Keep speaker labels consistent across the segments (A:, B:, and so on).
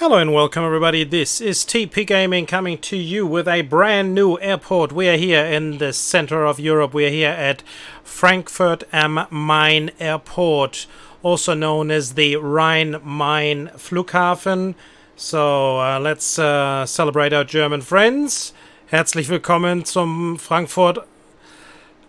A: Hello and welcome everybody, this is TP Gaming coming to you with a brand new airport. We are here in the center of Europe. We are here at Frankfurt am Main Airport, also known as the Rhein-Main Flughafen. So let's celebrate our German friends. Herzlich willkommen zum Frankfurt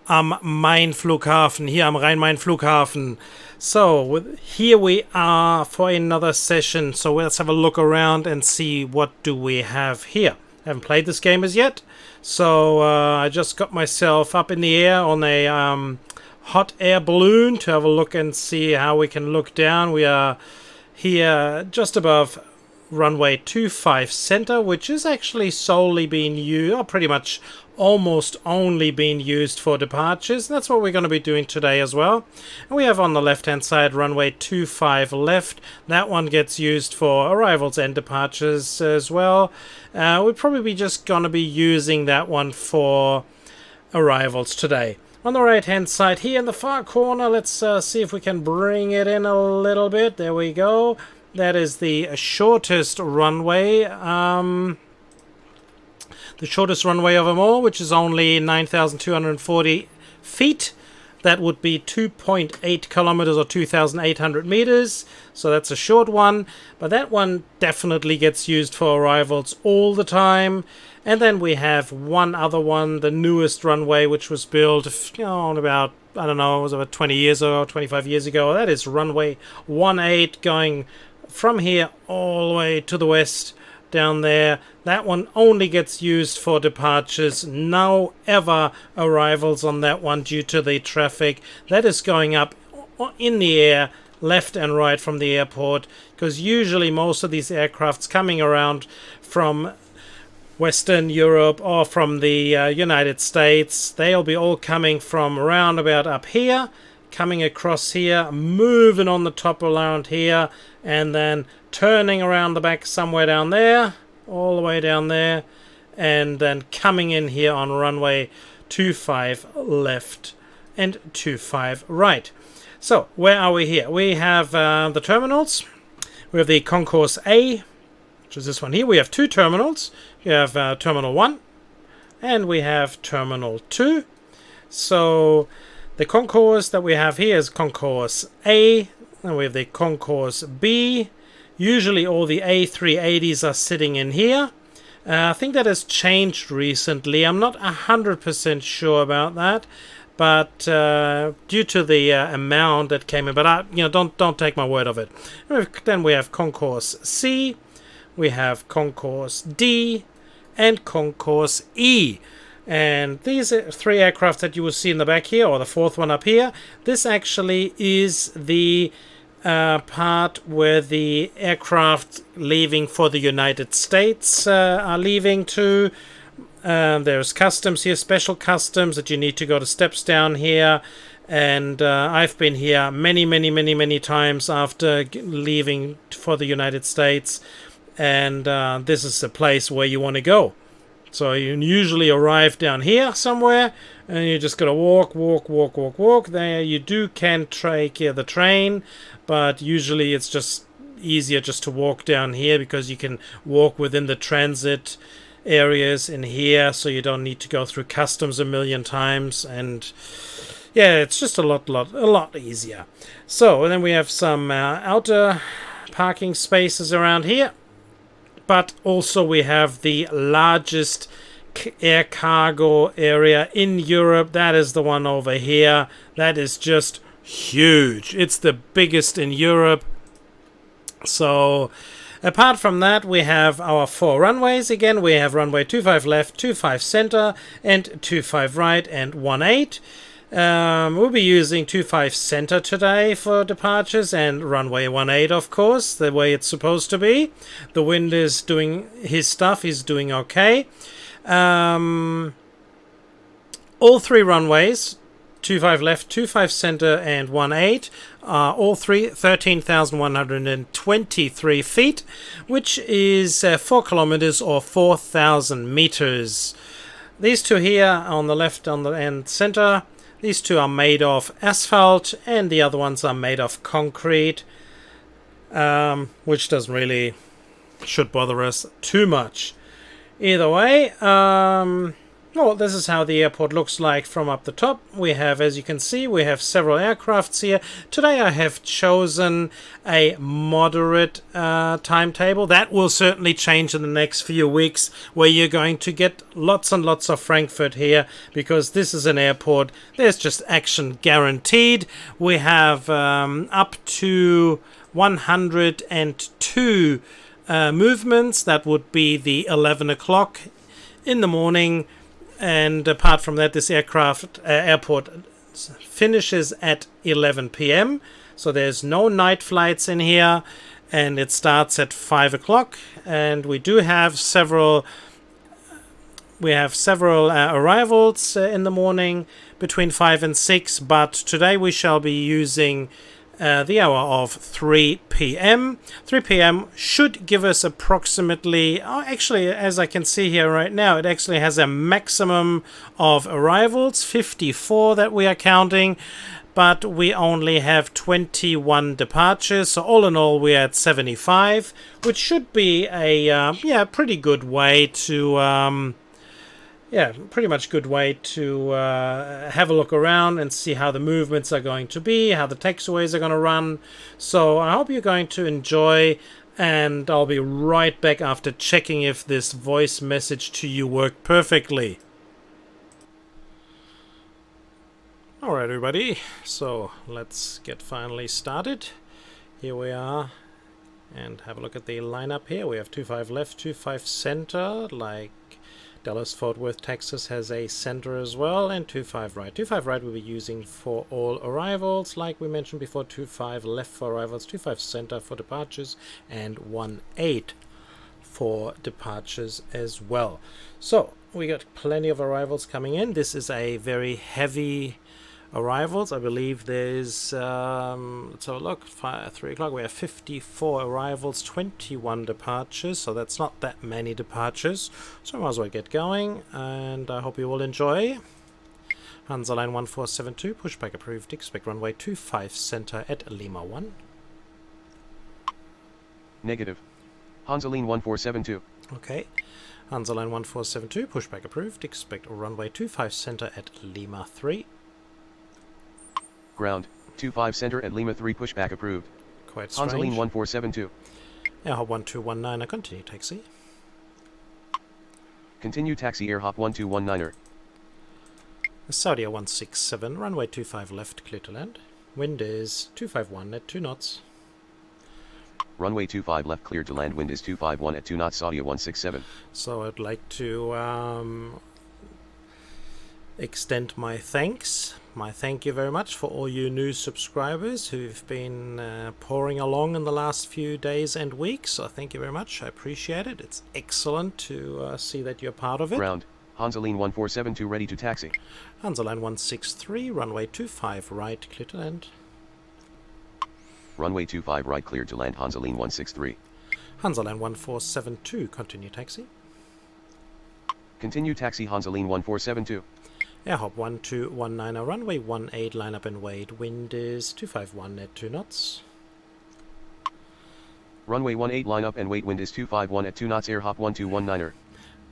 A: am Main Flughafen, hier am Rhein-Main Flughafen. So here we are for another session. So let's have a look around and see what do we have here. I haven't played this game as yet, so I just got myself up in the air on a hot air balloon to have a look and see how we can look down. We are here just above runway 25 center, which is actually solely being used, or pretty much almost only being used for departures. That's what we're going to be doing today as well. And we have on the left hand side runway 25 left. That one gets used for arrivals and departures as well. We're probably just going to be using that one for arrivals today. On the right hand side here in the far corner, let's see if we can bring it in a little bit. There we go. That is the shortest runway. The shortest runway of them all, which is only 9,240 feet. That would be 2.8 kilometers or 2,800 meters. So that's a short one. But that one definitely gets used for arrivals all the time. And then we have one other one, the newest runway, which was built, about, I don't know, it was about 20 years ago, 25 years ago. That is runway 18 going from here all the way to the west down there. That one only gets used for departures. No ever arrivals on that one due to the traffic that is going up in the air left and right from the airport, because usually most of these aircrafts coming around from Western Europe or from the United States, they'll be all coming from around about up here, coming across here, moving on the top around here, and then turning around the back somewhere down there, all the way down there, and then coming in here on runway 25 left and 25 right. So where are we here? We have the terminals. We have the Concourse A, which is this one here. We have two terminals. We have Terminal 1 and we have Terminal 2. So the concourse that we have here is Concourse A, and we have the Concourse B. Usually all the A380s are sitting in here. I think that has changed recently. I'm not 100% sure about that, but due to the amount that came in, but don't take my word of it. Then we have Concourse C, we have Concourse D, and Concourse E. And these are three aircraft that you will see in the back here, or the fourth one up here. This actually is the part where the aircraft leaving for the United States are leaving to. There's customs here, special customs that you need to go to steps down here. And I've been here many times after leaving for the United States. And this is the place where you want to go. So you usually arrive down here somewhere, and you just got to walk. There you can take the train, but usually it's just easier just to walk down here, because you can walk within the transit areas in here, so you don't need to go through customs a million times. And yeah, it's just a lot easier. So and then we have some outer parking spaces around here. But also we have the largest air cargo area in Europe. That is the one over here. That is just huge. It's the biggest in Europe. So apart from that, we have our four runways. Again, we have runway 25 left, 25 center, and 25 right, and 18. We'll be using 25 center today for departures, and runway 18, of course, the way it's supposed to be. The wind is doing his stuff. He's doing okay. All three runways, 25 left, 25 center, and 18, are all three 13,123 feet, which is 4 kilometers or 4,000 meters. These two here on the left and center, these two are made of asphalt, and the other ones are made of concrete, which doesn't really should bother us too much. Either way, well, this is how the airport looks like from up the top. We have, as you can see, we have several aircrafts here. Today I have chosen a moderate timetable. That will certainly change in the next few weeks, where you're going to get lots and lots of Frankfurt here, because this is an airport. There's just action guaranteed. We have up to 102 movements. That would be the 11 o'clock in the morning. And apart from that, this airport finishes at 11 p.m. So there's no night flights in here, and it starts at 5 o'clock. And we do have several arrivals in the morning between 5 and 6. But today we shall be using the hour of 3 p.m. 3 p.m. should give us approximately, actually, as I can see here right now, it actually has a maximum of arrivals, 54 that we are counting, but we only have 21 departures. So all in all, we're at 75, which should be a pretty good way to pretty much good way to have a look around and see how the movements are going to be, how the taxiways are going to run. So I hope you're going to enjoy, and I'll be right back after checking if this voice message to you worked perfectly. Alright everybody, so let's get finally started. Here we are, and have a look at the lineup here. We have 25 left, 25 center, like Dallas-Fort Worth, Texas has a center as well, and 25 right. 25 right we'll be using for all arrivals, like we mentioned before. 25 left for arrivals, 25 center for departures, and 18 for departures as well. So we got plenty of arrivals coming in. This is a very heavy arrivals. I believe there's let's have a look. 3 o'clock we have 54 arrivals, 21 departures, so that's not that many departures, so I might as well get going, and I hope you will enjoy. Hansa line 1472, pushback approved, expect runway 25 center at Lima 1.
B: Negative. Hansa line 1472.
A: Okay, Hansa line 1472, pushback approved, expect runway 25 center at Lima 3.
B: Ground, 25 center at Lima 3, pushback approved.
A: Quite strange.
B: Hansa line 1472.
A: Airhop 1219er, continue taxi.
B: Continue taxi Airhop 1219er.
A: Saudia 167, runway 25 left, clear to land. Wind is 251 at 2 knots.
B: Runway 25 left, cleared to land, wind is 251 at 2 knots, Saudia 167.
A: So I'd like to extend my thanks. Thank you very much for all you new subscribers who've been pouring along in the last few days and weeks. So thank you very much. I appreciate it. It's excellent to see that you're part of it.
B: Ground, Hansa line 1472, ready to taxi.
A: Hansa line 163, runway 25 right, clear to land.
B: Runway 25 right, cleared to land, Hansa line 163.
A: Hansa line 1472, continue taxi.
B: Continue taxi Hansa line 1472.
A: Airhop 1219er, runway 18, line up and wait. Wind is 251 at 2 knots.
B: Runway 18, line up and wait, wind is 251 at 2 knots, Airhop 1219er.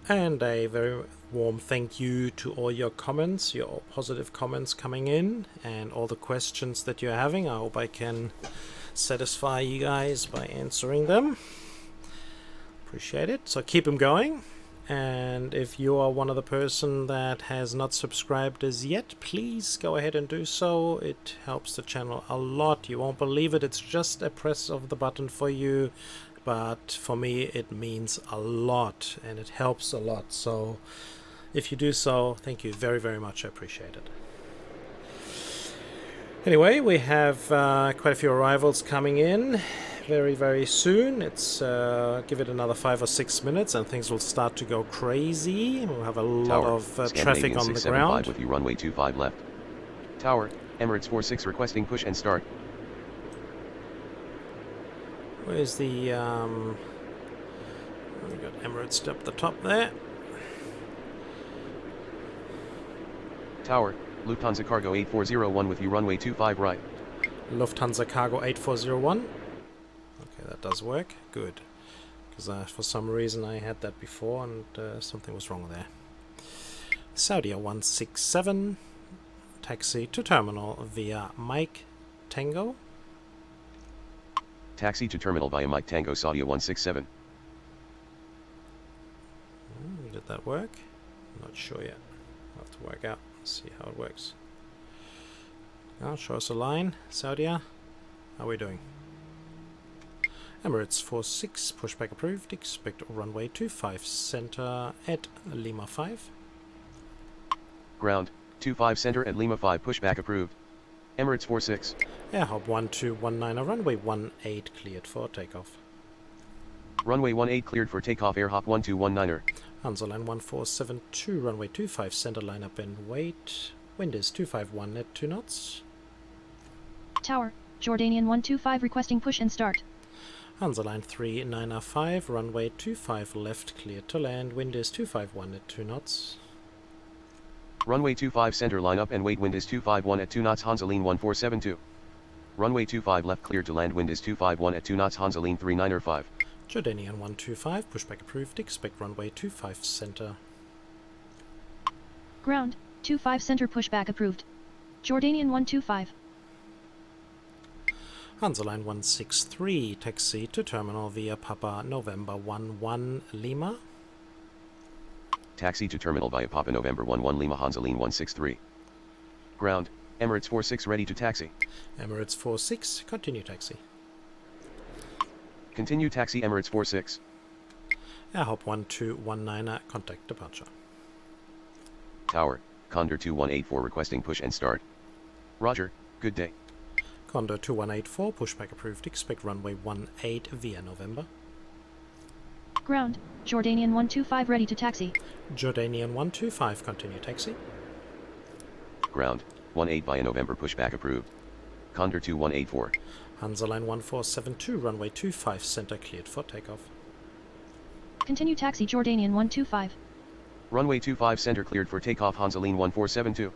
A: And a very warm thank you to all your comments, your positive comments coming in, and all the questions that you're having. I hope I can satisfy you guys by answering them. Appreciate it. So keep them going. And if you are one of the person that has not subscribed as yet, please go ahead and do so. It helps the channel a lot. You won't believe it. It's just a press of the button for you, but for me it means a lot and it helps a lot. So if you do so, thank you very, very much. I appreciate it. Anyway, we have quite a few arrivals coming in very, very soon. It's give it another 5 or 6 minutes and things will start to go crazy. We'll have a lot of traffic on the ground.
B: With you, runway 25 left. Tower, Emirates 46 requesting push and start.
A: Where's the we got Emirates up the top there.
B: Tower, Lufthansa Cargo 8401 with you, runway 25 right.
A: Lufthansa Cargo 8401. Okay, that does work. Good. because for some reason I had that before and something was wrong there. Saudia 167, taxi to terminal via Mike Tango.
B: Taxi to terminal via Mike Tango Saudia 167.
A: Did that work? Not sure yet. I'll have to work out, see how it works. Now show us a line. Saudia, how are we doing? Emirates 46, pushback approved. Expect runway 25 center at Lima 5.
B: Ground 25 center at Lima 5, pushback approved. Emirates 46.
A: Airhop 1219, runway 18 cleared for takeoff.
B: Runway 18 cleared for takeoff. Airhop 1219er.
A: Hansa line 1472, runway 25 center, line up and wait. Wind is 251 at 2 knots.
C: Tower, Jordanian 125 requesting push and start.
A: Hansa line 3905, runway 25 left, clear to land. Wind is 251 at 2 knots.
B: Runway 25 center, line up and wait. Wind is 251 at 2 knots. Hansa line 1472. Runway 25 left, clear to land. Wind is 251 at 2 knots. Hansa line 3905.
A: Jordanian 125, pushback approved. Expect runway 25 center.
C: Ground, 25 center pushback approved. Jordanian 125.
A: Hansa line 163, taxi to terminal via Papa November 11 Lima.
B: Taxi to terminal via Papa November 11 Lima. Hansa line 163. Ground, Emirates 46 ready to taxi.
A: Emirates 46, continue taxi.
B: Continue taxi. Emirates 46.
A: Airhop 1219, contact departure.
B: Tower, Condor 2184 requesting push and start. Roger, good day.
A: Condor 2184, pushback approved. Expect runway 18 via November.
C: Ground, Jordanian 125 ready to taxi.
A: Jordanian 125, continue taxi.
B: Ground, 18 via November, pushback approved. Condor 2184.
A: Hansa line 1472, runway 25 center, cleared for takeoff.
C: Continue taxi Jordanian 125.
B: Runway 25 center cleared for takeoff. Hansa line 1472.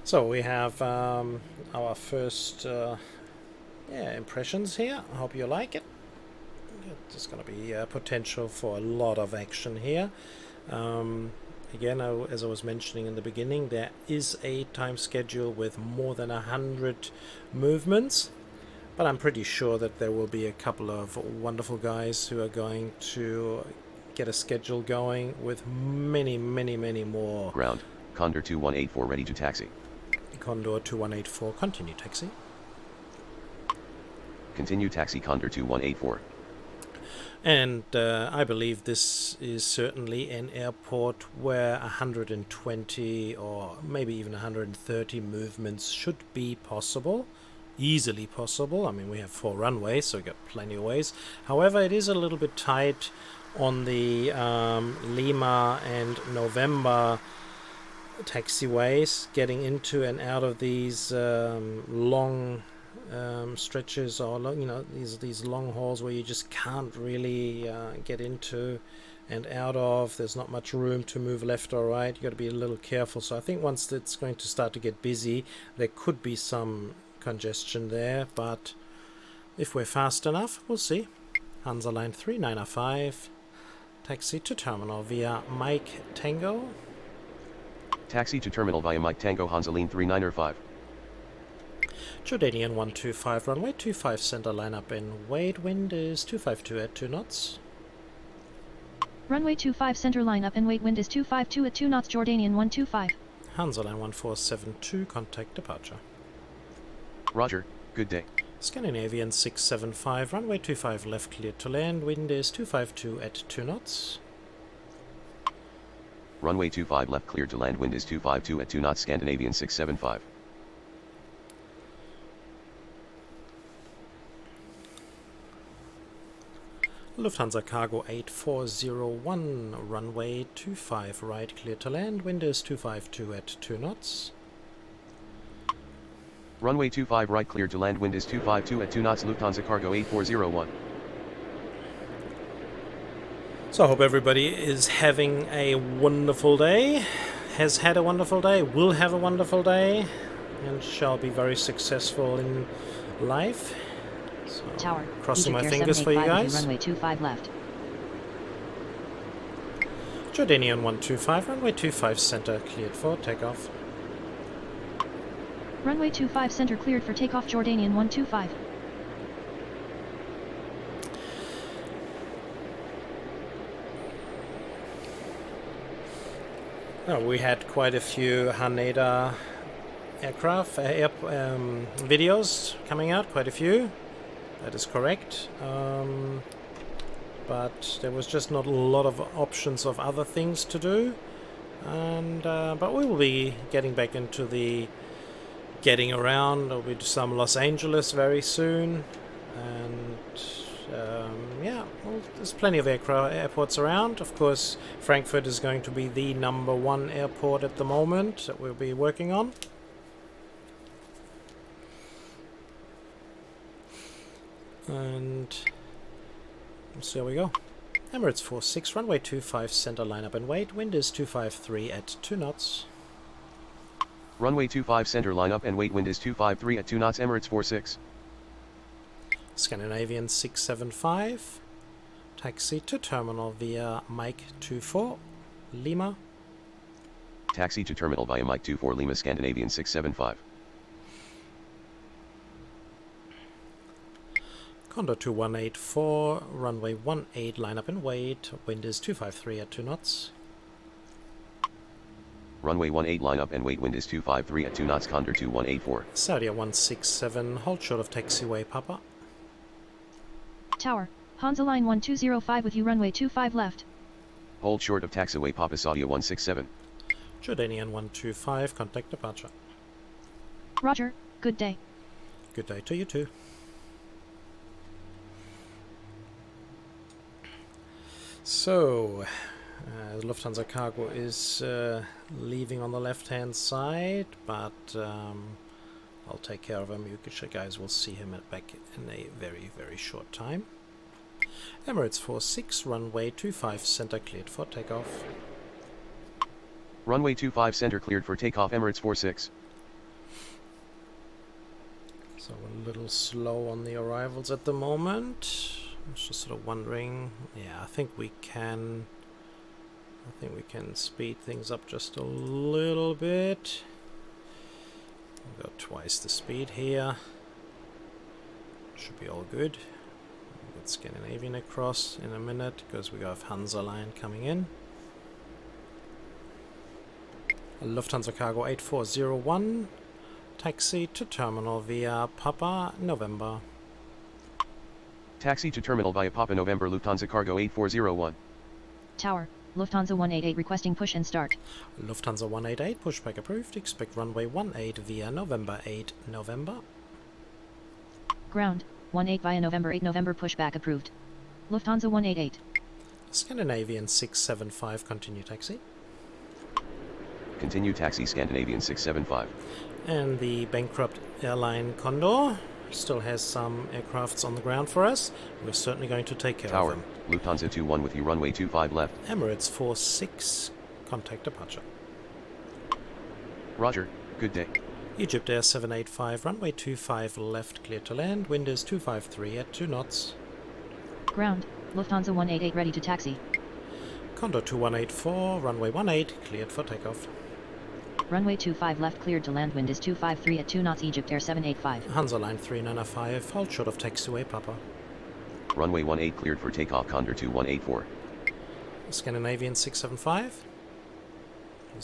A: So we have our first impressions here. I hope you like it. There's going to be potential for a lot of action here. Again, as I was mentioning in the beginning, there is a time schedule with more than 100 movements, but I'm pretty sure that there will be a couple of wonderful guys who are going to get a schedule going with many more.
B: Ground, Condor 2184 ready to taxi.
A: Condor 2184, continue taxi.
B: Continue taxi Condor 2184.
A: And I believe this is certainly an airport where 120 or maybe even 130 movements should be possible, easily possible. I mean, we have 4 runways, so we've got plenty of ways. However, it is a little bit tight on the Lima and November taxiways, getting into and out of these long stretches, or these long hauls where you just can't really get into and out of. There's not much room to move left or right. You got to be a little careful. So I think once it's going to start to get busy, there could be some congestion there, but if we're fast enough, we'll see. Hansa line 3905, taxi to terminal via Mike Tango.
B: Taxi to terminal via Mike Tango. Hansa line 3905.
A: Jordanian 125, runway 25 center, line up and wait. Wind is 252 at 2 knots.
C: Runway 25 center, line up and wait. Wind is 252 at 2 knots. Jordanian 125.
A: Hansa line 1472, contact departure.
B: Roger, good day.
A: Scandinavian 675, runway 25 left, cleared to land. Wind is 252 at 2 knots.
B: Runway 25 left, cleared to land. Wind is 252 at 2 knots. Scandinavian 675.
A: Lufthansa Cargo 8401, runway 25 right, clear to land. Wind is 252 at 2 knots.
B: Runway 25 right, cleared to land. Wind is 252 at 2 knots. Lufthansa Cargo 8401.
A: So I hope everybody is having a wonderful day, has had a wonderful day, will have a wonderful day, and shall be very successful in life.
C: Tower.
A: Crossing my
C: Egypt
A: fingers for you
C: 785 with
A: guys.
C: runway 25 left.
A: Jordanian 125, runway 25 center cleared for takeoff.
C: Runway 25 center cleared for takeoff. Jordanian 125.
A: We had quite a few Haneda aircraft videos coming out, quite a few. That is correct. But there was just not a lot of options of other things to do. And but we will be getting back into the getting around. There'll be some Los Angeles very soon, and yeah, well, there's plenty of airports around. Of course, Frankfurt is going to be the #1 airport at the moment that we'll be working on. And so there we go. Emirates 46, runway 25, center line up and wait. Wind is 253 at 2 knots.
B: Runway 25 center line up and wait. Wind is 253 at 2 knots. Emirates 46.
A: Scandinavian 675. Taxi to terminal via Mike 24 Lima.
B: Taxi to terminal via Mike 24 Lima. Scandinavian 675.
A: Condor 2184, runway 18, line up and wait. Wind is 253 at 2 knots.
B: Runway 18 line up and wait. Wind is 253 at 2 knots. Condor 2184.
A: Saudia 167, hold short of taxiway Papa.
C: Tower. Hansa line 1205 with you runway 25 left.
B: Hold short of taxiway Papa. Saudia 167.
A: Jordanian 125, contact departure.
C: Roger, good day.
A: Good day to you too. So, Lufthansa Cargo is leaving on the left-hand side, but I'll take care of him. You guys will see him back in a very, very short time. Emirates 46, runway 25, center cleared for takeoff.
B: Runway 25 center cleared for takeoff. Emirates 46.
A: So a little slow on the arrivals at the moment. I was just sort of wondering. Yeah, I think we can speed things up just a little bit. We've got twice the speed here. Should be all good. We'll get Scandinavian across in a minute because we got Hansa line coming in. Lufthansa Cargo 8401. Taxi to terminal via Papa November.
B: Taxi to terminal via Papa November. Lufthansa Cargo 8401.
C: Tower. Lufthansa 188 requesting push and start.
A: Lufthansa 188, pushback approved. Expect runway 18 via November 8 November.
C: Ground. 18 via November 8 November pushback approved. Lufthansa 188.
A: Scandinavian 675, continue taxi.
B: Continue taxi. Scandinavian 675.
A: And the bankrupt airline Condor still has some aircrafts on the ground for us. We're certainly going to take care
B: Tower.
A: of them.
B: Lufthansa 21 with you. Runway 25 left.
A: Emirates 46, contact departure.
B: Roger, good day.
A: Egypt Air 785, runway 25 left, clear to land. Wind is 253 at 2 knots.
C: Ground. Lufthansa 188 ready to taxi.
A: Condor 2184, runway 18, cleared for takeoff.
C: Runway 25 left cleared to land. Wind is 253 at 2 knots. Egypt Air 785.
A: Hansa line 395, hold short of taxiway Papa.
B: Runway 18 cleared for takeoff. Condor 2184.
A: Scandinavian 675.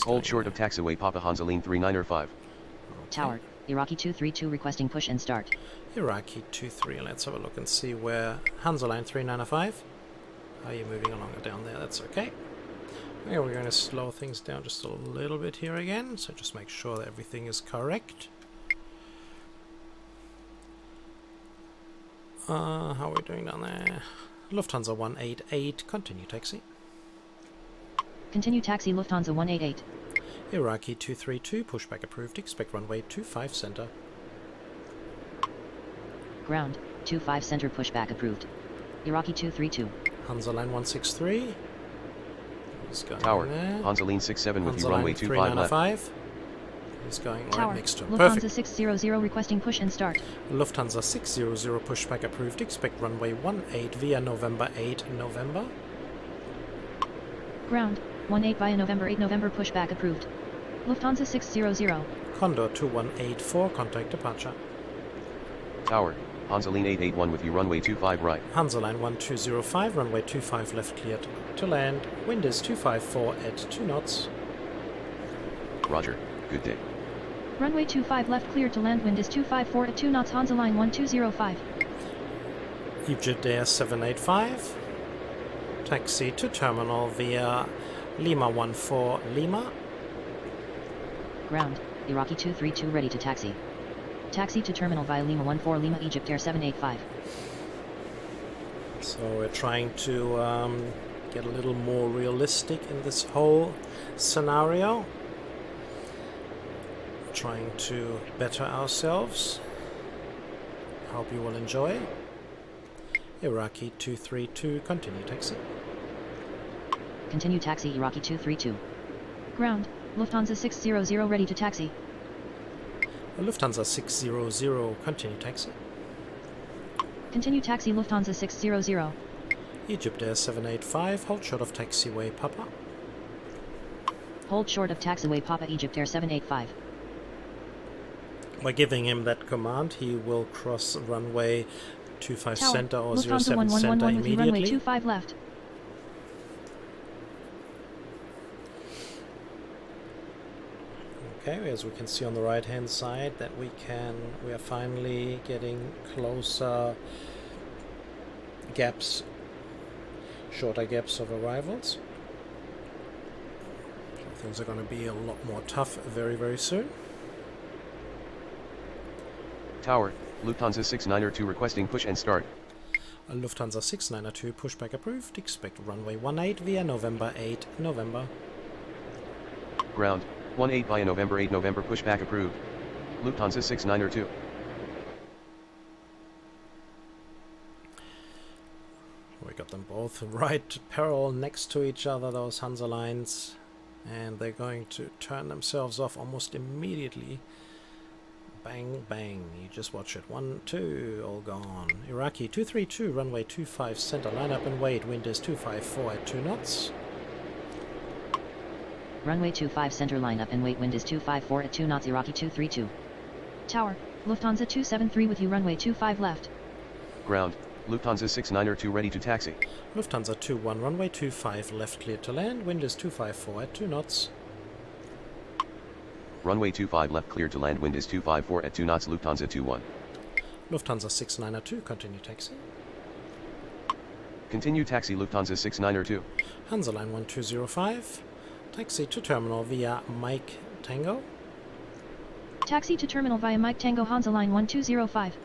B: Hold short of taxiway Papa. Hansa line 395.
C: Tower. Iraqi 232 requesting push and start.
A: Iraqi 23, let's have a look and see where Hansa line 395. How are you moving along down there? That's okay. Okay, we're going to slow things down just a little bit here again, so just make sure that everything is correct. How are we doing down there? Lufthansa 188, continue taxi.
C: Continue taxi. Lufthansa 188.
A: Iraqi 232, pushback approved. Expect runway 25 center.
C: Ground. 25 center pushback approved. Iraqi 232.
A: Hansa line 163.
B: Tower. Hansa line 67 with you. Runway 25 left.
A: He's going
C: Tower,
A: right next to him.
C: Lufthansa
A: Perfect.
C: 600 requesting push and start.
A: Lufthansa 600 pushback approved. Expect runway 18 via November 8 November.
C: Ground, 18 via November 8 November pushback approved. Lufthansa 600.
A: Condor 2184, contact departure.
B: Tower, Hansaline 881 with you runway 25 right.
A: Hansaline 1205, runway 25 left cleared to land. Wind is 254 at 2 knots.
B: Roger, good day.
C: Runway 25 left cleared to land. Wind is 254 at 2 knots. Hansaline 1205.
A: Egypt Air 785. Taxi to terminal via Lima 14 Lima.
C: Ground, Iraqi 232 ready to taxi. Taxi to terminal via Lima 14 Lima Egypt Air 785.
A: So we're trying to get a little more realistic in this whole scenario. Trying to better ourselves. Hope you will enjoy. Iraqi 232, continue taxi.
C: Continue taxi Iraqi 232. Ground, Lufthansa 600 ready to taxi.
A: Lufthansa 600, continue taxi.
C: Continue taxi Lufthansa 600.
A: Egypt Air 785, hold short of taxiway Papa.
C: Hold short of taxiway Papa Egypt Air 785.
A: By giving him that command, he will cross runway 25
C: Tower,
A: center or
C: Lufthansa
A: 07 center
C: 1111 with you runway
A: immediately.
C: 25 left.
A: Okay, as we can see on the right hand side that we are finally getting closer gaps, shorter gaps of arrivals. So things are going to be a lot more tough very, very soon.
B: Tower, Lufthansa 692 requesting push and start.
A: Lufthansa 692 pushback approved. Expect runway 18 via November 8 November.
B: Ground, 18 via November 8 November pushback approved. Lufthansa 692.
A: We got them both right parallel next to each other, those Hansa lines, and they're going to turn themselves off almost immediately. Bang, bang. You just watch it. 1, 2, all gone. Iraqi 232, runway 25, center, line up and wait. Wind is 254 at 2 knots.
C: Runway 25 center line up and wait. Wind is 254 at 2 knots. Iraqi 232. Tower, Lufthansa 273 with you runway 25 left.
B: Ground, Lufthansa 692 ready to taxi.
A: Lufthansa 21, runway 25, left cleared to land. Wind is 254 at 2 knots.
B: Runway 25 left cleared to land. Wind is 254 at 2 knots. Lufthansa 21.
A: Lufthansa 692, continue taxi.
B: Continue taxi Lufthansa 692.
A: Hansaline 1205, taxi to terminal via Mike Tango.
C: Taxi to terminal via Mike Tango Hansaline 1205.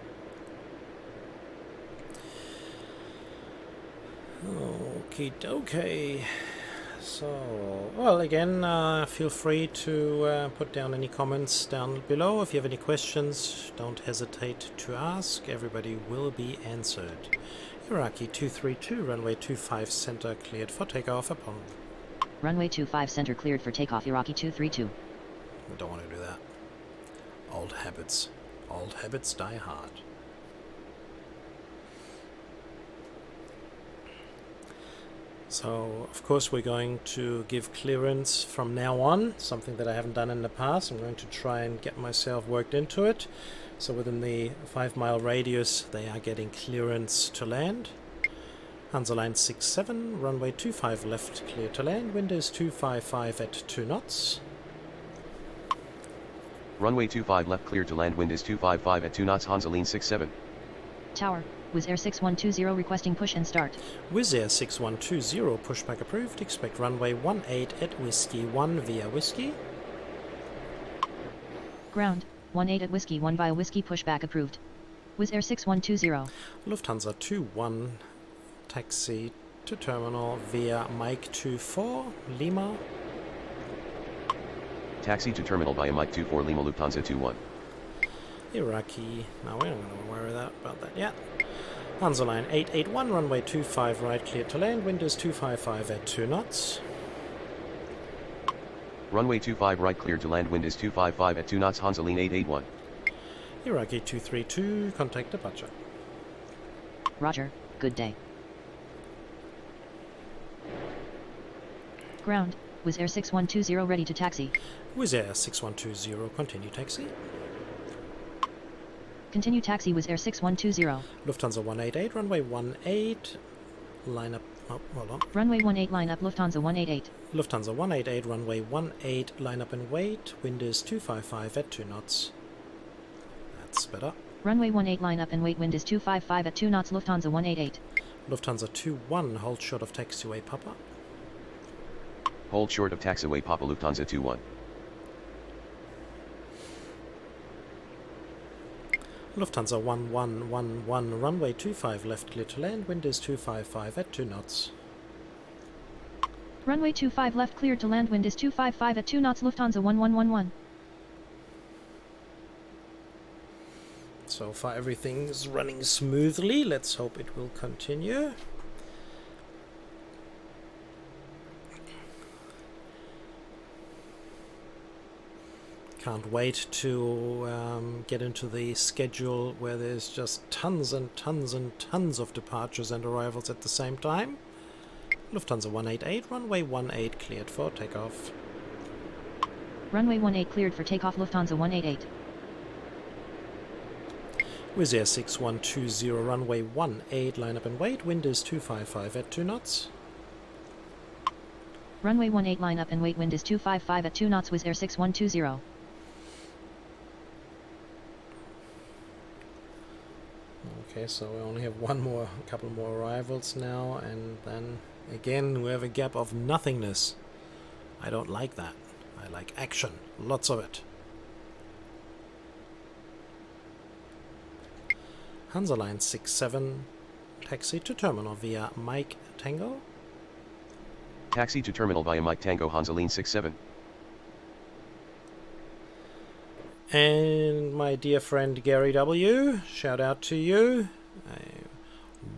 A: Okie dokie. So, well, again, feel free to put down any comments down below. If you have any questions, don't hesitate to ask. Everybody will be answered. Iraqi 232, runway 25 center cleared for takeoff upon.
C: Runway 25 center cleared for takeoff. Iraqi 232.
A: I don't want to do that. Old habits. Old habits die hard. So, of course, we're going to give clearance from now on, something that I haven't done in the past. I'm going to try and get myself worked into it. So within the 5-mile radius, they are getting clearance to land. Hansaline 67, runway 25 left, clear to land. Wind is 255 at 2 knots.
B: Runway 25 left cleared to land. Wind is 255 at 2 knots. Hansaline 67.
C: Tower, Wizz Air 6120 requesting push and start.
A: Wizz Air 6120, pushback approved. Expect runway 18 at Whiskey 1 via Whiskey.
C: Ground, 18 at Whiskey 1 via Whiskey pushback approved. Wizz Air 6120.
A: Lufthansa 21, taxi to terminal via Mike 24 Lima.
B: Taxi to terminal via Mike 24 Lima Lufthansa 21.
A: Iraqi, no, we're not going to worry about that yet. Hansaline 881, runway 25 right, clear to land. Wind is 255 at 2 knots.
B: Runway 25 right cleared to land, wind is 255 at 2 knots, Hansaline 881.
A: Iraqi 232, contact departure.
C: Roger, good day. Ground, Wizz Air 6120 ready to taxi.
A: Wizz Air 6120, continue taxi.
C: Continue taxi Wizz Air 6120.
A: Lufthansa 188, runway 18, line up, oh, hold on.
C: Runway 18 line up Lufthansa 188.
A: Lufthansa 188, runway 18, line up and wait, wind is 255 at 2 knots. That's better.
C: Runway 18 line up and wait, wind is 255 at 2 knots Lufthansa 188.
A: Lufthansa 21, hold short of taxiway Papa.
B: Hold short of taxiway Papa, Lufthansa 21.
A: Lufthansa 1111, runway 25 left clear to land, wind is 255 at 2 knots.
C: Runway 25 left cleared to land, wind is 255 at 2 knots Lufthansa 1111.
A: So far everything's running smoothly, let's hope it will continue. Can't wait to get into the schedule where there's just tons and tons and tons of departures and arrivals at the same time. Lufthansa 188, runway 18 cleared for takeoff.
C: Runway 18 cleared for takeoff Lufthansa 188.
A: Wizz Air 6120, runway 18, line up and wait, wind is 255 at 2 knots.
C: Runway 18 line up and wait, wind is 255 at 2 knots Wizz Air 6120.
A: Okay, so we only have a couple more arrivals now, and then again we have a gap of nothingness. I don't like that. I like action, lots of it. Hansaline 67, taxi to terminal via Mike Tango.
B: Taxi to terminal via Mike Tango, Hansaline 67.
A: And my dear friend Gary W, shout out to you.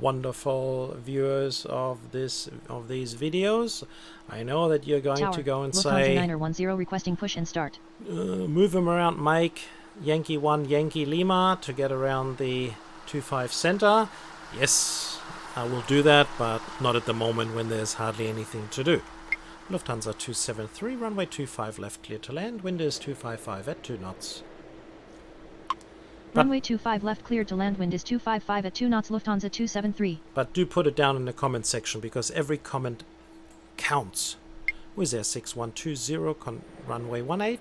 A: Wonderful viewers of these videos. I know that you're going to go and
C: Lufthansa
A: say
C: 910 requesting push and start.
A: move him around, Mike. Yankee 1 Yankee Lima to get around the 25 center. Yes, I will do that, but not at the moment when there's hardly anything to do. Lufthansa 273, runway 25 left clear to land, wind is 255 at 2 knots.
C: Runway 25 left cleared to land, wind is 255 at 2 knots Lufthansa 273.
A: But do put it down in the comment section, because every comment counts. Wizz Air 6120, runway 18.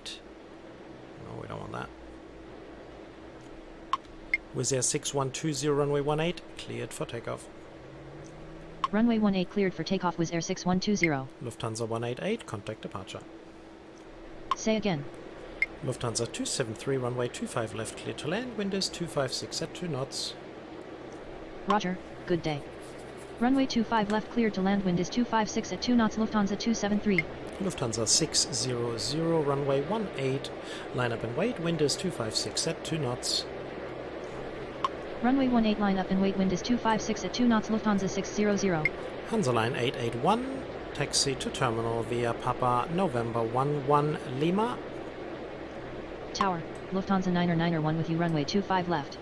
A: No, we don't want that. Wizz Air 6120, runway 18, cleared for takeoff.
C: Runway 18 cleared for takeoff Wizz Air 6120.
A: Lufthansa 188, contact departure.
C: Say again.
A: Lufthansa 273, runway 25 left clear to land, wind is 256 at 2 knots.
C: Roger, good day. Runway 25 left cleared to land, wind is 256 at 2 knots Lufthansa 273.
A: Lufthansa 600, runway 18, line up and wait, wind is 256 at 2 knots.
C: Runway 18 line up and wait, wind is 256 at 2 knots Lufthansa 600.
A: Hansaline 881, taxi to terminal via Papa November 11 Lima.
C: Tower, Lufthansa 901 with you, runway 25 left.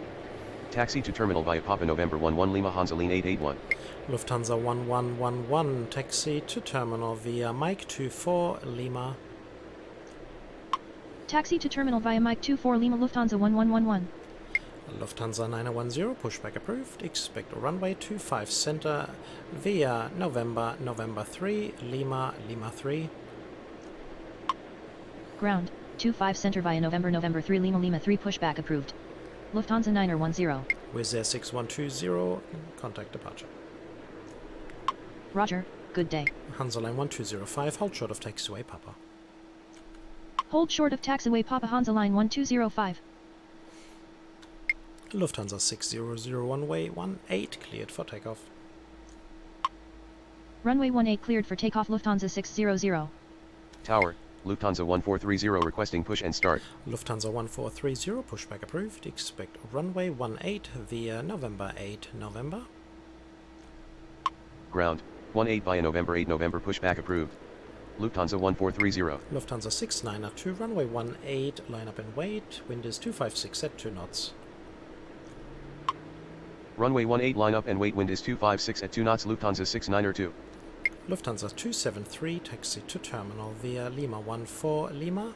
B: Taxi to terminal via Papa November 11 Lima, Hansaline 881.
A: Lufthansa 1111, taxi to terminal via Mike 24 Lima.
C: Taxi to terminal via Mike 24 Lima, Lufthansa 1111.
A: Lufthansa 910, pushback approved. Expect runway 25 center via November 3 Lima 3.
C: Ground, 25 center via November 3 Lima 3, pushback approved. Lufthansa 910.
A: Wizz Air 6120, contact departure.
C: Roger, good day.
A: Hansaline 1205, hold short of taxiway Papa.
C: Hold short of taxiway Papa, Hansaline 1205.
A: Lufthansa 600, runway 18, cleared for takeoff.
C: Runway 18 cleared for takeoff Lufthansa 600.
B: Tower, Lufthansa 1430 requesting push and start.
A: Lufthansa 1430, pushback approved. Expect runway 18 via November 8 November.
B: Ground, 18 via November 8 November, pushback approved. Lufthansa 1430.
A: Lufthansa 692, runway 18, line up and wait, wind is 256 at 2 knots.
B: Runway 18 line up and wait, wind is 256 at 2 knots, Lufthansa 692.
A: Lufthansa 273, taxi to terminal via Lima 14 Lima.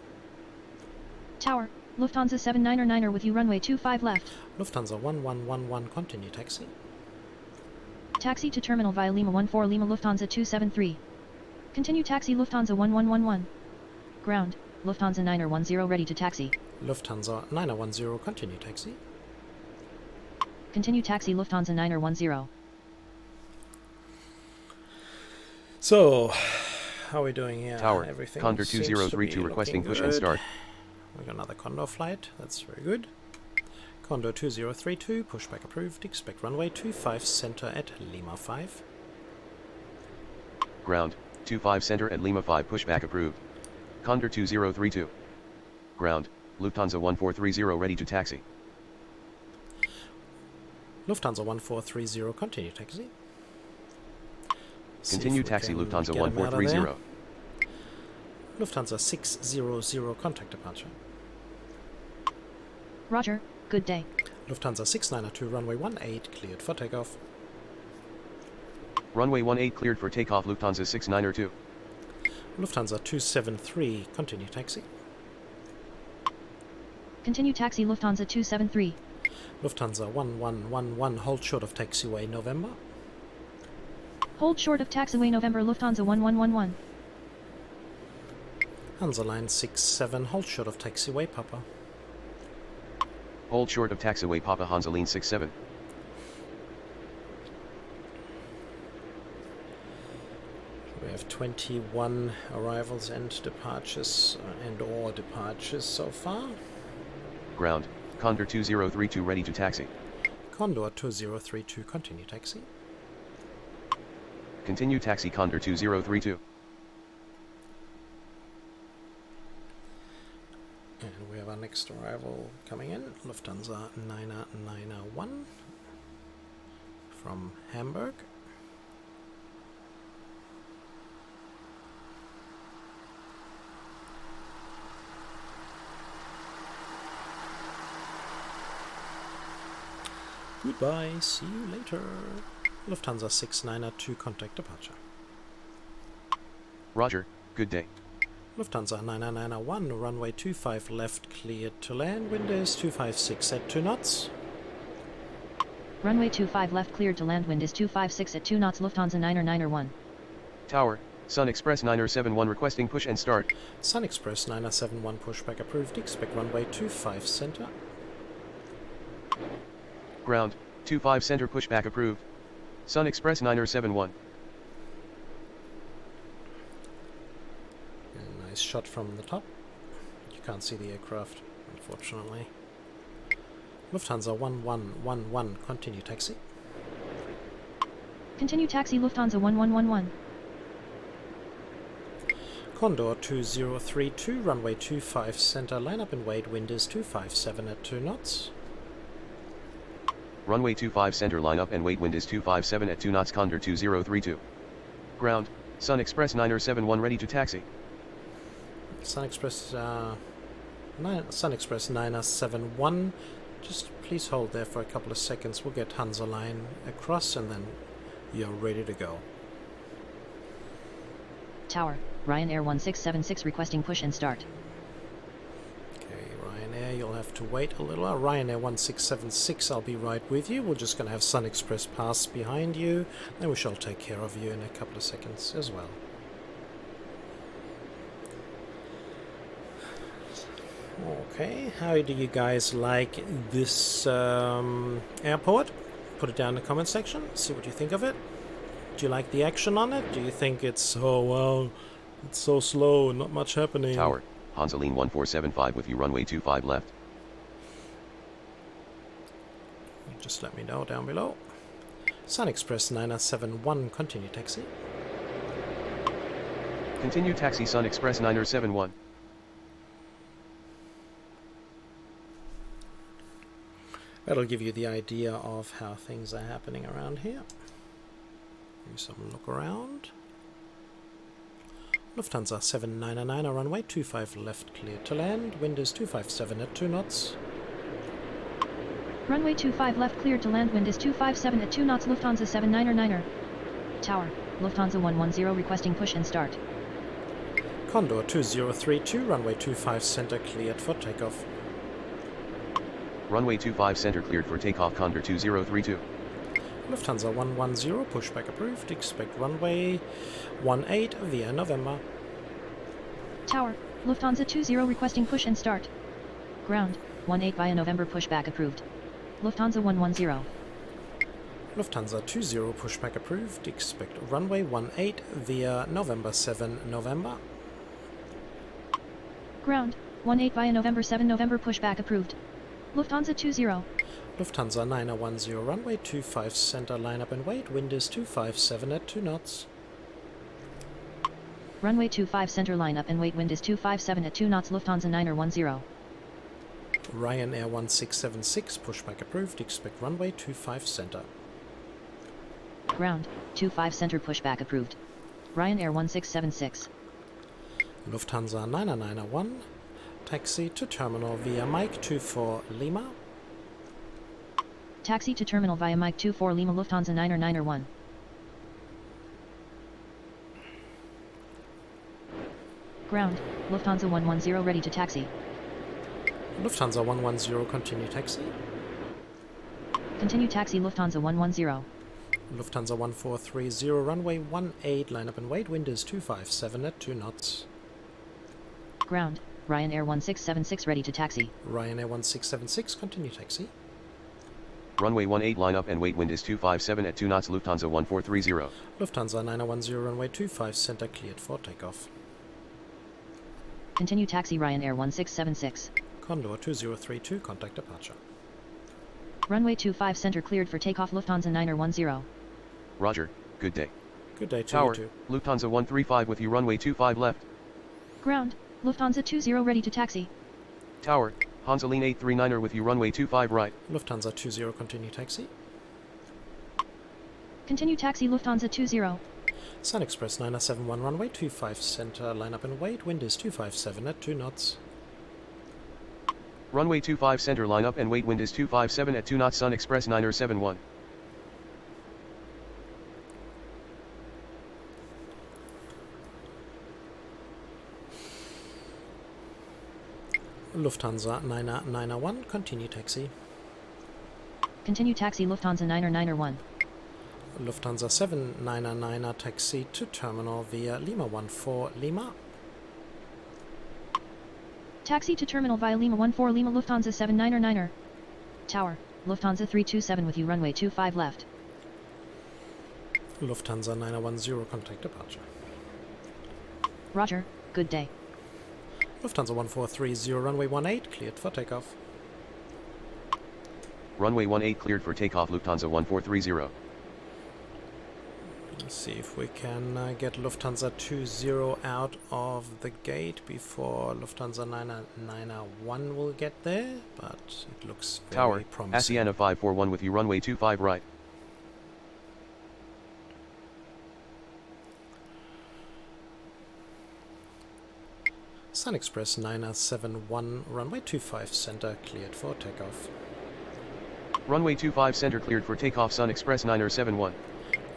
C: Tower, Lufthansa 799er with you runway 25 left.
A: Lufthansa 1111, continue taxi.
C: Taxi to terminal via Lima 14 Lima Lufthansa 273. Continue taxi Lufthansa 1111. Ground, Lufthansa 910 ready to taxi.
A: Lufthansa 910, continue taxi.
C: Continue taxi Lufthansa 910.
A: So, how are we doing here?
B: Tower,
A: Everything
B: Condor
A: seems to
B: 2032
A: be
B: requesting
A: looking
B: push and
A: good.
B: start.
A: We got another Condor flight, that's very good. Condor 2032, pushback approved, expect runway 25 center at Lima 5.
B: Ground, 25 center at Lima 5, pushback approved. Condor 2032. Ground, Lufthansa 1430 ready to taxi.
A: Lufthansa 1430, continue taxi. See
B: Continue
A: if we
B: taxi
A: can
B: Lufthansa
A: get him out of there.
B: 1430.
A: Lufthansa 600, contact departure.
C: Roger, good day.
A: Lufthansa 692, runway 18, cleared for takeoff.
B: Runway 18 cleared for takeoff, Lufthansa 692.
A: Lufthansa 273, continue taxi.
C: Continue taxi Lufthansa 273.
A: Lufthansa 1111, hold short of taxiway November.
C: Hold short of taxiway November Lufthansa 1111.
A: Hansa Line 67, hold short of taxiway Papa.
B: Hold short of taxiway Papa, Hansaline 67.
A: We have 21 arrivals and departures and/or departures so far.
B: Ground, Condor 2032 ready to taxi.
A: Condor 2032, continue taxi.
B: Continue taxi Condor 2032.
A: And we have our next arrival coming in, Lufthansa 991 from Hamburg. Goodbye, see you later. Lufthansa 692, contact departure.
B: Roger, good day.
A: Lufthansa 9991, runway 25 left, cleared to land, wind is 256 at 2 knots.
C: Runway 25 left cleared to land, wind is 256 at 2 knots Lufthansa 991.
B: Tower, Sun Express 971 requesting push and start.
A: Sun Express 971, pushback approved, expect runway 25 center.
B: Ground, 25 center pushback approved. Sun Express 971.
A: A nice shot from the top. You can't see the aircraft, unfortunately. Lufthansa 1111, continue taxi.
C: Continue taxi Lufthansa 1111.
A: Condor 2032, runway 25 center, line up and wait, wind is 257 at 2 knots.
B: Runway 25 center line up and wait, wind is 257 at 2 knots, Condor 2032. Ground, Sun Express 971 ready to taxi.
A: Sun Express 971, just please hold there for a couple of seconds. We'll get Hansa Line across and then you're ready to go.
C: Tower, Ryanair 1676 requesting push and start.
A: Okay, Ryanair, you'll have to wait a little. Ryanair 1676, I'll be right with you. We're just going to have Sun Express pass behind you, and we shall take care of you in a couple of seconds as well. Okay, how do you guys like this airport? Put it down in the comment section, see what you think of it. Do you like the action on it? Do you think it's, oh wow, it's so slow, not much happening?
B: Tower, Hansaline 1475 with you, runway 25 left.
A: Just let me know down below. Sun Express 971, continue taxi.
B: Continue taxi Sun Express 971.
A: That'll give you the idea of how things are happening around here. Do some look around. Lufthansa 799, runway 25 left, cleared to land. Wind is 257 at 2 knots.
C: Runway 25 left cleared to land. Wind is 257 at 2 knots. Lufthansa 799er. Tower, Lufthansa 110 requesting push and start.
A: Condor 2032, runway 25 center cleared for takeoff.
B: Runway 25 center cleared for takeoff. Condor 2032.
A: Lufthansa 110, pushback approved. Expect runway 18 via November.
C: Tower, Lufthansa 20 requesting push and start. Ground, 18 via November pushback approved. Lufthansa 110.
A: Lufthansa 20, pushback approved. Expect runway 18 via November 7 November.
C: Ground, 18 via November 7 November pushback approved. Lufthansa 20.
A: Lufthansa 910, runway 25 center, line up and wait. Wind is 257 at 2 knots.
C: Runway 25 center line up and wait. Wind is 257 at 2 knots. Lufthansa 910.
A: Ryanair 1676, pushback approved. Expect runway 25 center.
C: Ground, 25 center pushback approved. Ryanair 1676.
A: Lufthansa 9901, taxi to terminal via Mike 24 Lima.
C: Taxi to terminal via Mike 24 Lima. Lufthansa 991. Ground, Lufthansa 110 ready to taxi.
A: Lufthansa 110, continue taxi.
C: Continue taxi. Lufthansa 110.
A: Lufthansa 1430, runway 18, line up and wait. Wind is 257 at 2 knots.
C: Ground, Ryanair 1676 ready to taxi.
A: Ryanair 1676, continue taxi.
B: Runway 18 line up and wait. Wind is 257 at 2 knots. Lufthansa 1430.
A: Lufthansa 910, runway 25 center cleared for takeoff.
C: Continue taxi. Ryanair 1676.
A: Condor 2032, contact departure.
C: Runway 25 center cleared for takeoff. Lufthansa 910.
B: Roger, good day.
A: Good day to
B: Tower,
A: you too.
B: Lufthansa 135 with you. Runway 25 left.
C: Ground, Lufthansa 20 ready to taxi.
B: Tower, Hansaline 839er with you. Runway 25 right.
A: Lufthansa 20, continue taxi.
C: Continue taxi. Lufthansa 20.
A: Sun Express 971, runway 25 center, line up and wait. Wind is 257 at 2 knots.
B: Runway 25 center line up and wait. Wind is 257 at 2 knots. Sun Express 971.
A: Lufthansa 991, continue taxi.
C: Continue taxi. Lufthansa 991.
A: Lufthansa 799, taxi to terminal via Lima 14 Lima.
C: Taxi to terminal via Lima 14 Lima. Lufthansa 799er. Tower, Lufthansa 327 with you. Runway 25 left.
A: Lufthansa 910, contact departure.
C: Roger, good day.
A: Lufthansa 1430, runway 18, cleared for takeoff.
B: Runway 18 cleared for takeoff. Lufthansa 1430.
A: Let's see if we can get Lufthansa 20 out of the gate before Lufthansa 991 will get there, but it looks very
B: Tower,
A: promising.
B: Asiana 541 with you. Runway 25 right.
A: Sun Express 971, runway 25 center, cleared for takeoff.
B: Runway 25 center cleared for takeoff. Sun Express 971.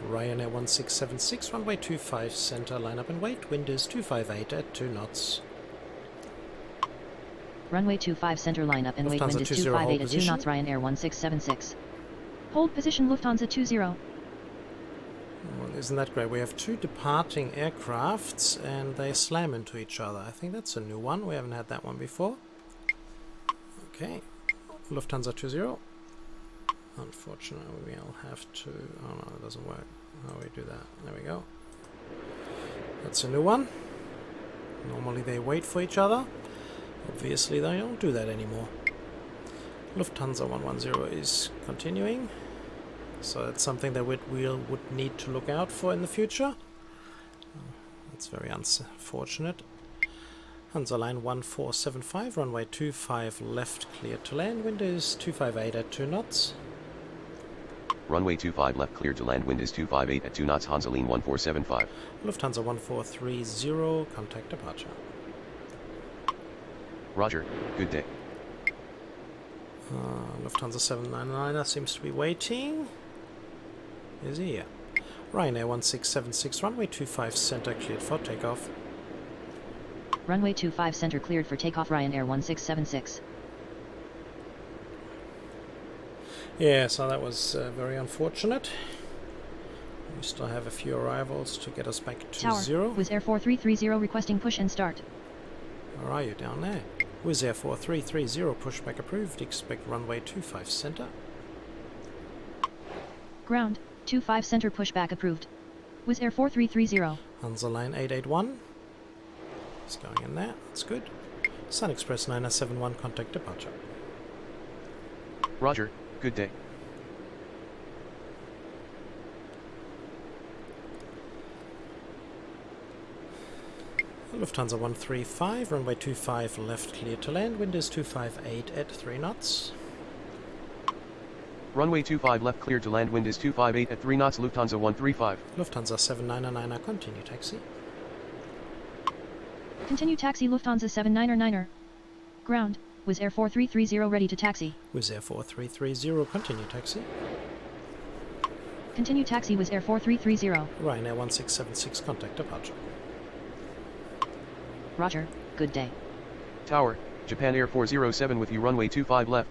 A: Ryanair 1676, runway 25 center, line up and wait. Wind is 258 at 2 knots.
C: Runway 25 center line up and wait. Wind is 258 at 2 knots. Ryanair 1676. Hold position. Lufthansa 20.
A: Well, isn't that great? We have two departing aircrafts and they slam into each other. I think that's a new one. We haven't had that one before. Okay, Lufthansa 20. Unfortunately, we'll have to... Oh no, it doesn't work. How do we do that? There we go. That's a new one. Normally they wait for each other. Obviously they don't do that anymore. Lufthansa 110 is continuing. So that's something that we would need to look out for in the future. That's very unfortunate. Hansaline 1475, runway 25 left, cleared to land. Wind is 258 at 2 knots.
B: Runway 25 left cleared to land, wind is 258 at 2 knots, Hansaline 1475.
A: Lufthansa 1430, contact departure.
B: Roger, good day.
A: Lufthansa 799er seems to be waiting. Is he? Yeah. Ryanair 1676, runway 25 center cleared for takeoff.
C: Runway 25 center cleared for takeoff, Ryanair 1676.
A: Yeah, so that was very unfortunate. We still have a few arrivals to get us back to
C: Tower,
A: zero.
C: Wizz Air 4330 requesting push and start.
A: Where are you down there? Wizz Air 4330, pushback approved. Expect runway 25 center.
C: Ground, 25 center pushback approved. Wizz Air 4330.
A: Hansa Line 881. It's going in there, that's good. Sun Express 971, contact departure.
B: Roger, good day.
A: Lufthansa 135, runway 25 left clear to land, wind is 258 at 3 knots.
B: Runway 25 left cleared to land, wind is 258 at 3 knots, Lufthansa 135.
A: Lufthansa 799er, continue taxi.
C: Continue taxi, Lufthansa 799er. Ground, Wizz Air 4330 ready to taxi.
A: Wizz Air 4330, continue taxi.
C: Continue taxi, Wizz Air 4330.
A: Ryanair 1676, contact departure.
C: Roger, good day.
B: Tower, Japan Air 407 with you, runway 25 left.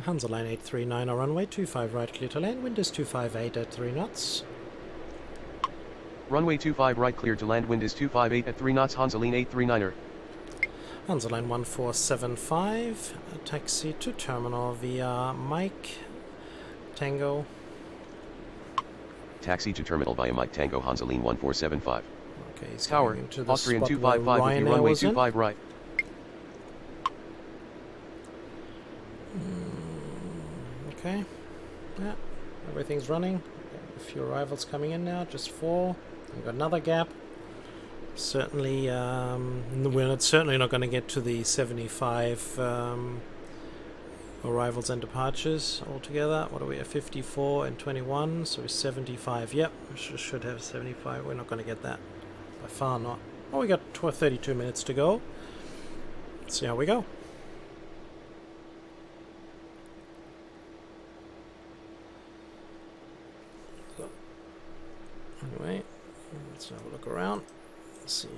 A: Hansa Line 839, runway 25 right clear to land, wind is 258 at 3 knots.
B: Runway 25 right cleared to land, wind is 258 at 3 knots, Hansaline 839er.
A: Hansa Line 1475, taxi to terminal via Mike Tango.
B: Taxi to terminal via Mike Tango, Hansaline 1475.
A: Okay, he's
B: Tower,
A: going into the
B: Austrian
A: spot where
B: 255 with you,
A: Ryanair
B: runway
A: was in.
B: 25 right.
A: Okay, yeah, everything's running. A few arrivals coming in now, just 4. We've got another gap. Certainly, we're certainly not going to get to the 75 arrivals and departures altogether. What are we at? 54 and 21, so we're 75. Yep, we should have 75. We're not going to get that. By far not. Well, we got 32 minutes to go. Let's see how we go. Anyway, let's have a look around. Let's see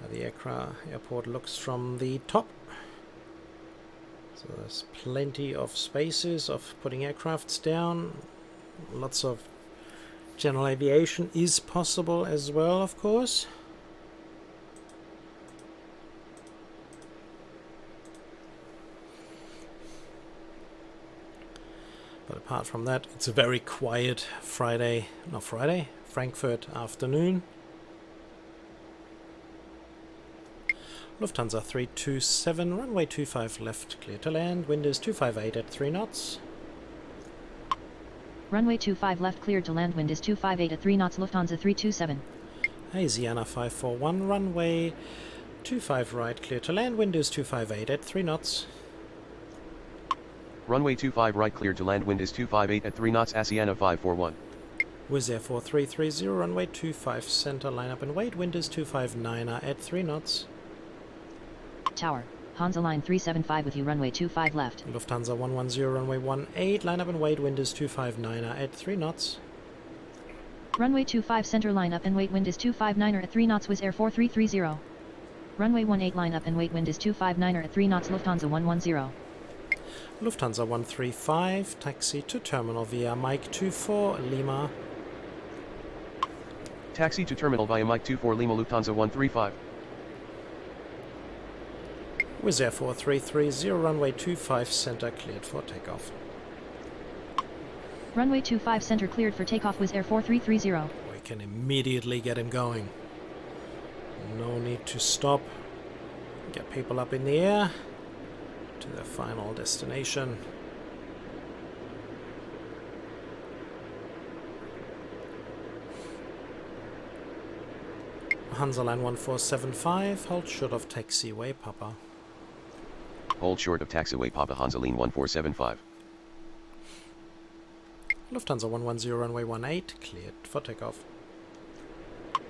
A: how the airport looks from the top. So there's plenty of spaces of putting aircrafts down. Lots of general aviation is possible as well, of course. But apart from that, it's a very quiet Frankfurt afternoon. Lufthansa 327, runway 25 left, clear to land, wind is 258 at 3 knots.
C: Runway 25 left cleared to land, wind is 258 at 3 knots, Lufthansa 327.
A: Asiana 541, runway 25 right, clear to land, wind is 258 at 3 knots.
B: Runway 25 right cleared to land, wind is 258 at 3 knots, Asiana 541.
A: Wizz Air 4330, runway 25 center, line up and wait, wind is 259 at 3 knots.
C: Tower, Hansa Line 375 with you, runway 25 left.
A: Lufthansa 110, runway 18, line up and wait, wind is 259 at 3 knots.
C: Runway 25 center, line up and wait, wind is 259 at 3 knots, Wizz Air 4330. Runway 18 line up and wait, wind is 259 at 3 knots, Lufthansa 110.
A: Lufthansa 135, taxi to terminal via Mike 24 Lima.
B: Taxi to terminal via Mike 24 Lima, Lufthansa 135.
A: Wizz Air 4330, runway 25 center, cleared for takeoff.
C: Runway 25 center cleared for takeoff, Wizz Air 4330.
A: We can immediately get him going. No need to stop. Get people up in the air to their final destination. Hansa Line 1475, hold short of taxiway Papa.
B: Hold short of taxiway Papa, Hansaline 1475.
A: Lufthansa 110, runway 18, cleared for takeoff.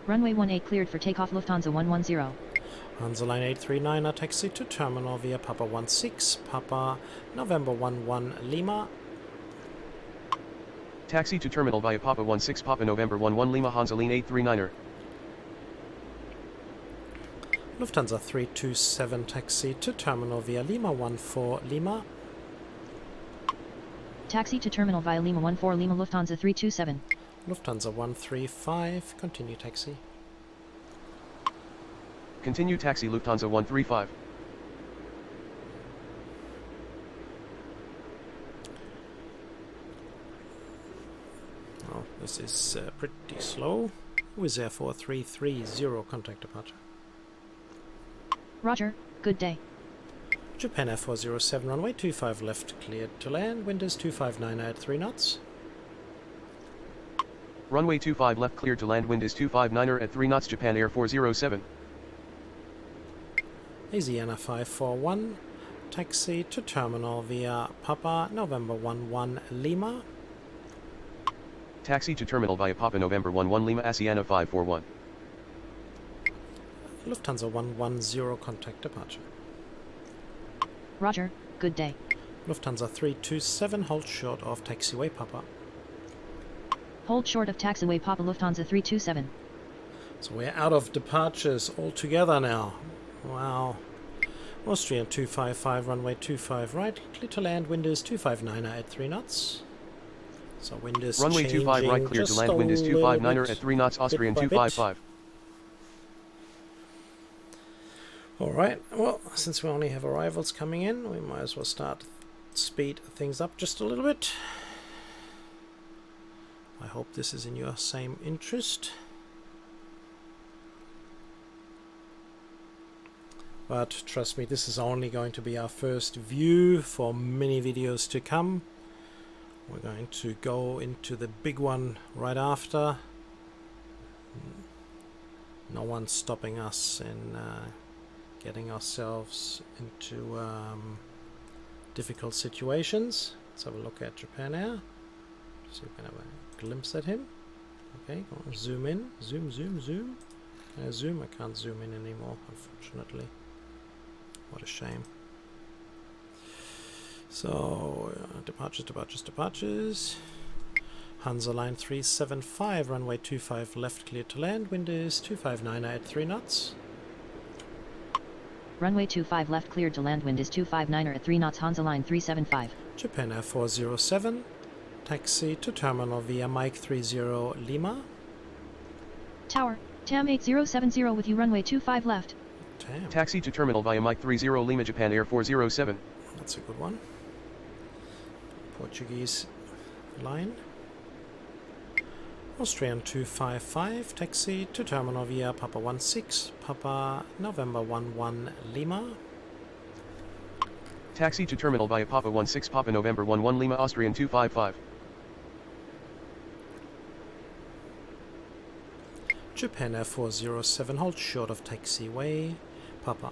C: Runway 18 cleared for takeoff. Lufthansa 110.
A: Hansa Line 839, taxi to terminal via Papa 16, Papa November 11 Lima.
B: Taxi to terminal via Papa 16 Papa November 11 Lima Hansa Line 839er.
A: Lufthansa 327, taxi to terminal via Lima 14 Lima.
C: Taxi to terminal via Lima 14 Lima Lufthansa 327.
A: Lufthansa 135, continue taxi.
B: Continue taxi Lufthansa 135.
A: Oh, this is pretty slow. Wizz Air 4330, contact departure.
C: Roger, good day.
A: Japan Air 407, runway 25 left, cleared to land, wind is 259 at 3 knots.
B: Runway 25 left cleared to land, wind is 259er at 3 knots, Japan Air 407.
A: Asiana 541, taxi to terminal via Papa November 11 Lima.
B: Taxi to terminal via Papa November 11 Lima Asiana 541.
A: Lufthansa 110, contact departure.
C: Roger, good day.
A: Lufthansa 327, hold short of taxiway Papa.
C: Hold short of taxiway Papa Lufthansa 327.
A: So we're out of departures altogether now. Wow. Austrian 255, runway 25 right, clear to land, wind is 259 at 3 knots. So wind is
B: runway 25 right clear to land, wind is 259er at 3 knots, Austrian 255.
A: Alright, well, since we only have arrivals coming in, we might as well start speed things up just a little bit. I hope this is in your same interest. But trust me, this is only going to be our first view for many videos to come. We're going to go into the big one right after. No one's stopping us in getting ourselves into difficult situations. Let's have a look at Japan Air. So we can have a glimpse at him. Okay, go on, zoom in, zoom. Can I zoom? I can't zoom in anymore, unfortunately. What a shame. So, departures. Hansa Line 375, runway 25 left, clear to land, wind is 259 at 3 knots.
C: Runway 25 left cleared to land, wind is 259er at 3 knots, Hansa Line 375.
A: Japan Air 407, taxi to terminal via Mike 30 Lima.
C: Tower, TAM 8070 with you, runway 25 left.
A: Damn.
B: Taxi to terminal via Mike 30 Lima, Japan Air 407.
A: That's a good one. Portuguese line. Austrian 255, taxi to terminal via Papa 16, Papa November 11 Lima.
B: Taxi to terminal via Papa 16 Papa November 11 Lima Austrian 255.
A: Japan Air 407, hold short of taxiway Papa.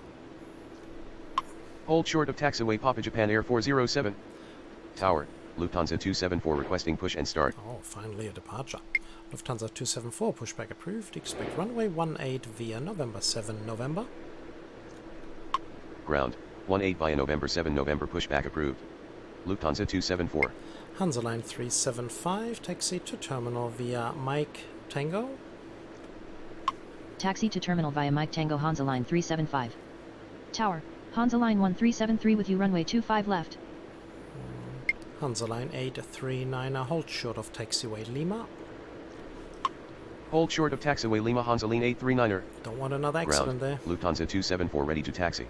B: Hold short of taxiway Papa Japan Air 407. Tower, Lufthansa 274 requesting push and start.
A: Oh, finally a departure. Lufthansa 274, pushback approved. Expect runway 18 via November 7 November.
B: Ground, 18 via November 7 November pushback approved. Lufthansa 274.
A: Hansa Line 375, taxi to terminal via Mike Tango.
C: Taxi to terminal via Mike Tango, Hansa Line 375. Tower, Hansa Line 1373 with you, runway 25 left.
A: Hansa Line 839, hold short of taxiway Lima.
B: Hold short of taxiway Lima Hansa Line 839er.
A: Don't want another accident there.
B: Lufthansa 274 ready to taxi.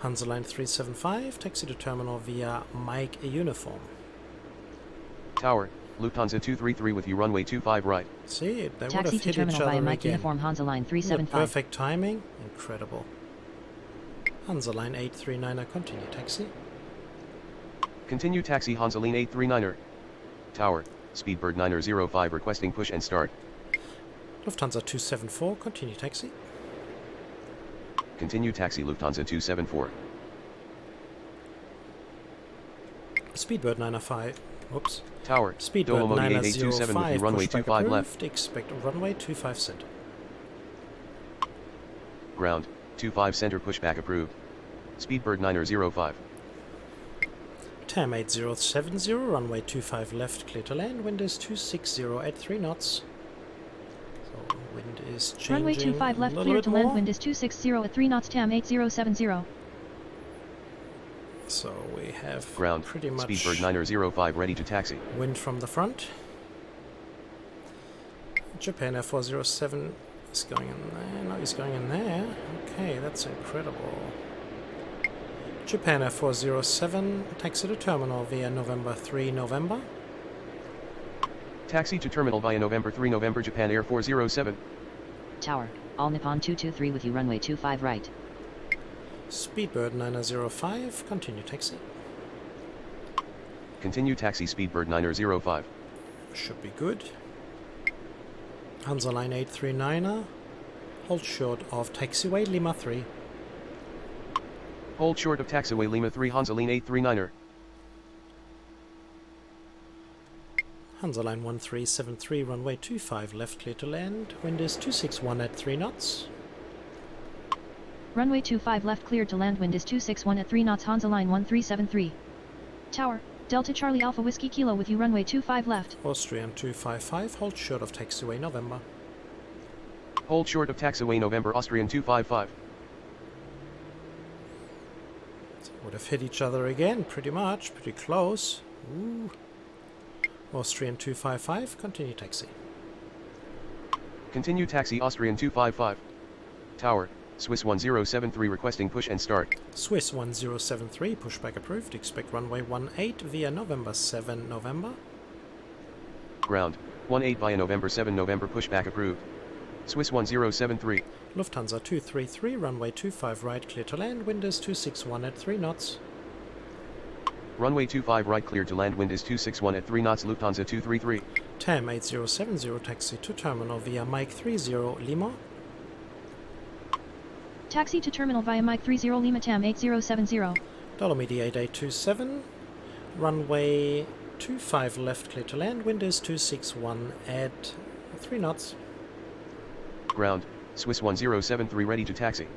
A: Hansa Line 375, taxi to terminal via Mike Uniform.
B: Tower, Lufthansa 233 with you, runway 25 right.
A: See, they would
C: Taxi
A: have
C: to
A: hit each
C: terminal
A: other
C: via Mike
A: again.
C: Uniform, Hansa Line 375.
A: Perfect timing, incredible. Hansa Line 839er, continue taxi.
B: Continue taxi Hansa Line 839er. Tower, Speedbird 905 requesting push and start.
A: Lufthansa 274, continue taxi.
B: Continue taxi Lufthansa 274.
A: Speedbird 905, Oops.
B: Tower,
A: Speedbird
B: Dolomodi 8827 with
A: 9005,
B: you runway
A: pushback
B: 25
A: approved.
B: left.
A: Expect runway 25 center.
B: Ground, 25 center pushback approved. Speedbird 9005.
A: TAM 8070, runway 25 left, clear to land. Wind is 260 at 3 knots. So wind is changing
C: Runway 25 left,
A: a little
C: clear
A: bit
C: to land.
A: more.
C: Wind is 260 at 3 knots. TAM 8070.
A: So we have
B: Ground,
A: pretty much
B: Speedbird 9005 ready to taxi.
A: wind from the front. Japan Air 407 is going in there. No, he's going in there. Okay, that's incredible. Japan Air 407, taxi to terminal via November 3 November.
B: Taxi to terminal via November 3 November Japan Air 407.
C: Tower, All Nippon 223 with you runway 25 right.
A: Speedbird 9005, continue taxi.
B: Continue taxi Speedbird 9005.
A: Should be good. Hansa Line 839er, hold short of taxiway Lima 3.
B: Hold short of taxiway Lima 3 Hansaline 839er.
A: Hansa Line 1373, runway 25 left, clear to land. Wind is 261 at 3 knots.
C: Runway 25 left, cleared to land. Wind is 261 at 3 knots. Hansa Line 1373. Tower, Delta Charlie Alpha Whiskey Kilo with you runway 25 left.
A: Austrian 255, hold short of taxiway November.
B: Hold short of taxiway November Austrian 255.
A: Would have hit each other again, pretty much, pretty close. Ooh. Austrian 255, continue taxi.
B: Continue taxi Austrian 255. Tower, Swiss 1073 requesting push and start.
A: Swiss 1073, pushback approved. Expect runway 18 via November 7 November.
B: Ground, 18 via November 7 November pushback approved. Swiss 1073.
A: Lufthansa 233, runway 25 right, clear to land. Wind is 261 at 3 knots.
B: Runway 25 right cleared to land. Wind is 261 at 3 knots Lufthansa 233.
A: TAM 8070, taxi to terminal via Mike 30 Lima.
C: Taxi to terminal via Mike 30 Lima. TAM 8070.
A: Dolomiti 8827, runway 25 left, clear to land. Wind is 261 at 3 knots.
B: Ground, Swiss 1073 ready to taxi.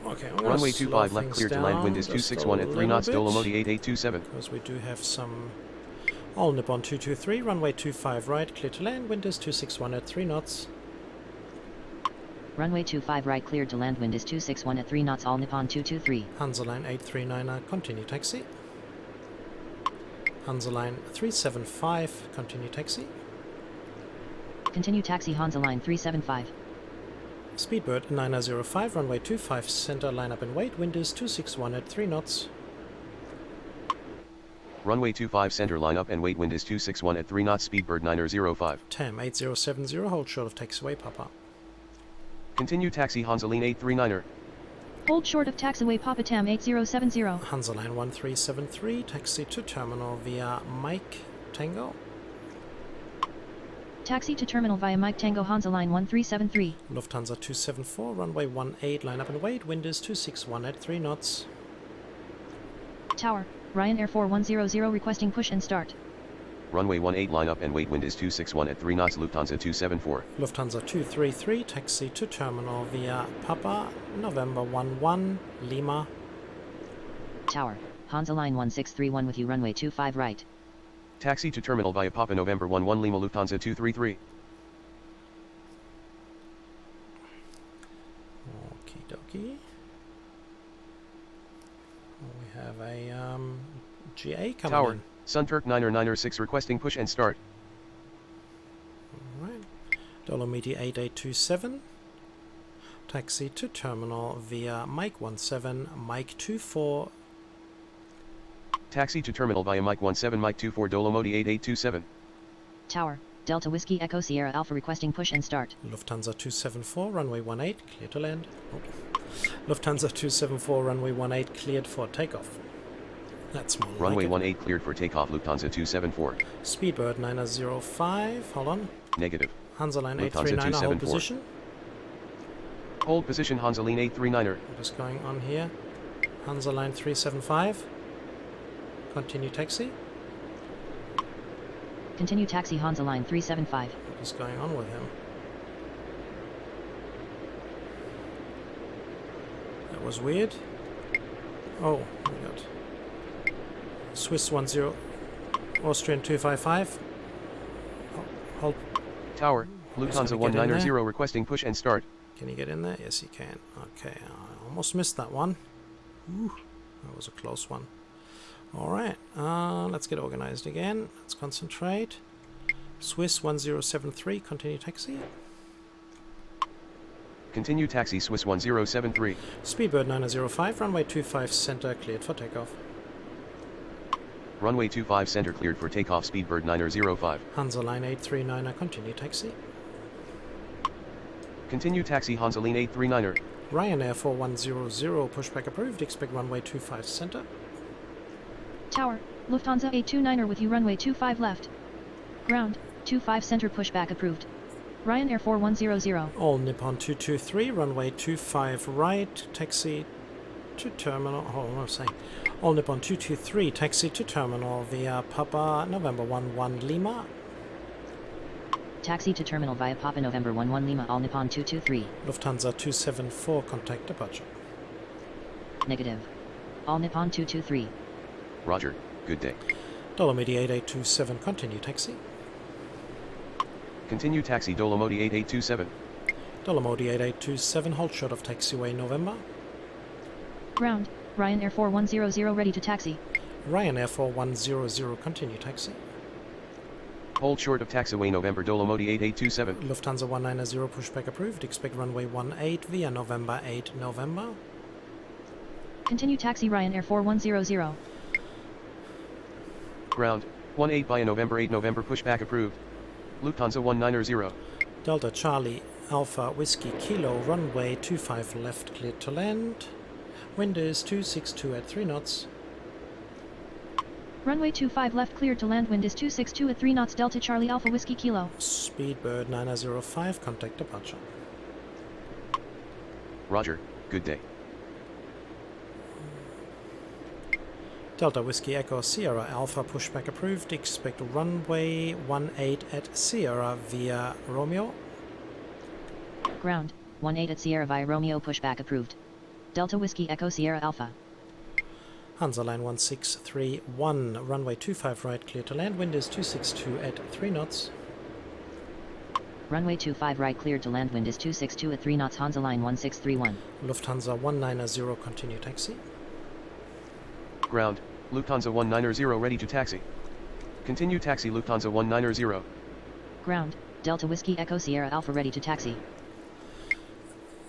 A: Okay,
B: Runway 25 left cleared to land. Wind is 261 at 3 knots Dolomiti 8827.
A: Because we do have some... All Nippon 223, runway 25 right, clear to land. Wind is 261 at 3 knots.
C: Runway 25 right, cleared to land. Wind is 261 at 3 knots. All Nippon 223.
A: Hansa Line 839er, continue taxi. Hansa Line 375, continue taxi.
C: Continue taxi Hansa Line 375.
A: Speedbird 9005, runway 25 center, line up and wait. Wind is 261 at 3 knots.
B: Runway 25 center line up and wait. Wind is 261 at 3 knots Speedbird 9005.
A: TAM 8070, hold short of taxiway Papa.
B: Continue taxi Hansaline 839er.
C: Hold short of taxiway Papa. TAM 8070.
A: Hansa Line 1373, taxi to terminal via Mike Tango.
C: Taxi to terminal via Mike Tango. Hansa Line 1373.
A: Lufthansa 274, runway 18, line up and wait. Wind is 261 at 3 knots.
C: Tower, Ryanair 4100 requesting push and start.
B: Runway 18 line up and wait. Wind is 261 at 3 knots Lufthansa 274.
A: Lufthansa 233, taxi to terminal via Papa, November 11, Lima.
C: Tower, Hansa Line 1631 with you runway 25 right.
B: Taxi to terminal via Papa November 11 Lima Lufthansa 233.
A: Okie dokie. We have a GA coming
B: Tower,
A: in.
B: Sunturk 996 requesting push and start.
A: Alright. Dolomiti 8827. Taxi to terminal via Mike 17, Mike 24.
B: Taxi to terminal via Mike 17 Mike 24 Dolomiti 8827.
C: Tower, Delta Whiskey Echo Sierra Alpha requesting push and start.
A: Lufthansa 274, runway 18, clear to land. Oh. Lufthansa 274, runway 18, cleared for takeoff. That's more
B: Runway
A: like it.
B: 18 cleared for takeoff Lufthansa 274.
A: Speedbird 905, hold on.
B: Negative.
A: Hansa Line
B: Lufthansa
A: 839, hold
B: 274.
A: position.
B: Hold position Hansaline 839er.
A: What is going on here? Hansa Line 375. Continue taxi.
C: Continue taxi Hansa line 375.
A: What is going on with him? That was weird. Oh, we got Swiss 10, Austrian 255. Hold.
B: Tower, Lufthansa 190 requesting push and start.
A: Can you get in there? Yes, you can. Okay, I almost missed that one. Ooh, that was a close one. Alright, let's get organized again. Let's concentrate. Swiss 1073, continue taxi.
B: Continue taxi Swiss 1073.
A: Speedbird 905, runway 25 center, cleared for takeoff.
B: Runway 25 center cleared for takeoff, Speedbird 905.
A: Hansa line 839, continue taxi.
B: Continue taxi Hansa line 839er.
A: Ryanair 4100, pushback approved, expect runway 25 center.
C: Tower, Lufthansa 829er with you runway 25 left. Ground, 25 center pushback approved. Ryanair 4100.
A: All Nippon 223, runway 25 right, taxi to terminal. Oh, what am I saying? All Nippon 223, taxi to terminal via Papa November 11 Lima.
C: Taxi to terminal via Papa November 11 Lima, All Nippon 223.
A: Lufthansa 274, contact departure.
C: Negative. All Nippon 223.
B: Roger, good day.
A: Dolomiti 8827, continue taxi.
B: Continue taxi Dolomiti 8827.
A: Dolomiti 8827, hold short of taxiway November.
C: Ground, Ryanair 4100 ready to taxi.
A: Ryanair 4100, continue taxi.
B: Hold short of taxiway November Dolomiti 8827.
A: Lufthansa 190, pushback approved, expect runway 18 via November 8 November.
C: Continue taxi Ryanair 4100.
B: Ground, 18 via November 8 November pushback approved. Lufthansa 190.
A: Delta Charlie Alpha Whiskey Kilo, runway 25 left, cleared to land. Wind is 262 at 3 knots.
C: Runway 25 left cleared to land, wind is 262 at 3 knots, Delta Charlie Alpha Whiskey Kilo.
A: Speedbird 905, contact departure.
B: Roger, good day.
A: Delta Whiskey Echo Sierra Alpha, pushback approved, expect runway 18 at Sierra via Romeo.
C: Ground, 18 at Sierra via Romeo, pushback approved. Delta Whiskey Echo Sierra Alpha.
A: Hansa line 1631, runway 25 right, clear to land, wind is 262 at 3 knots.
C: Runway 25 right cleared to land, wind is 262 at 3 knots, Hansa line 1631.
A: Lufthansa 190, continue taxi.
B: Ground, Lufthansa 190 ready to taxi. Continue taxi Lufthansa 190.
C: Ground, Delta Whiskey Echo Sierra Alpha ready to taxi.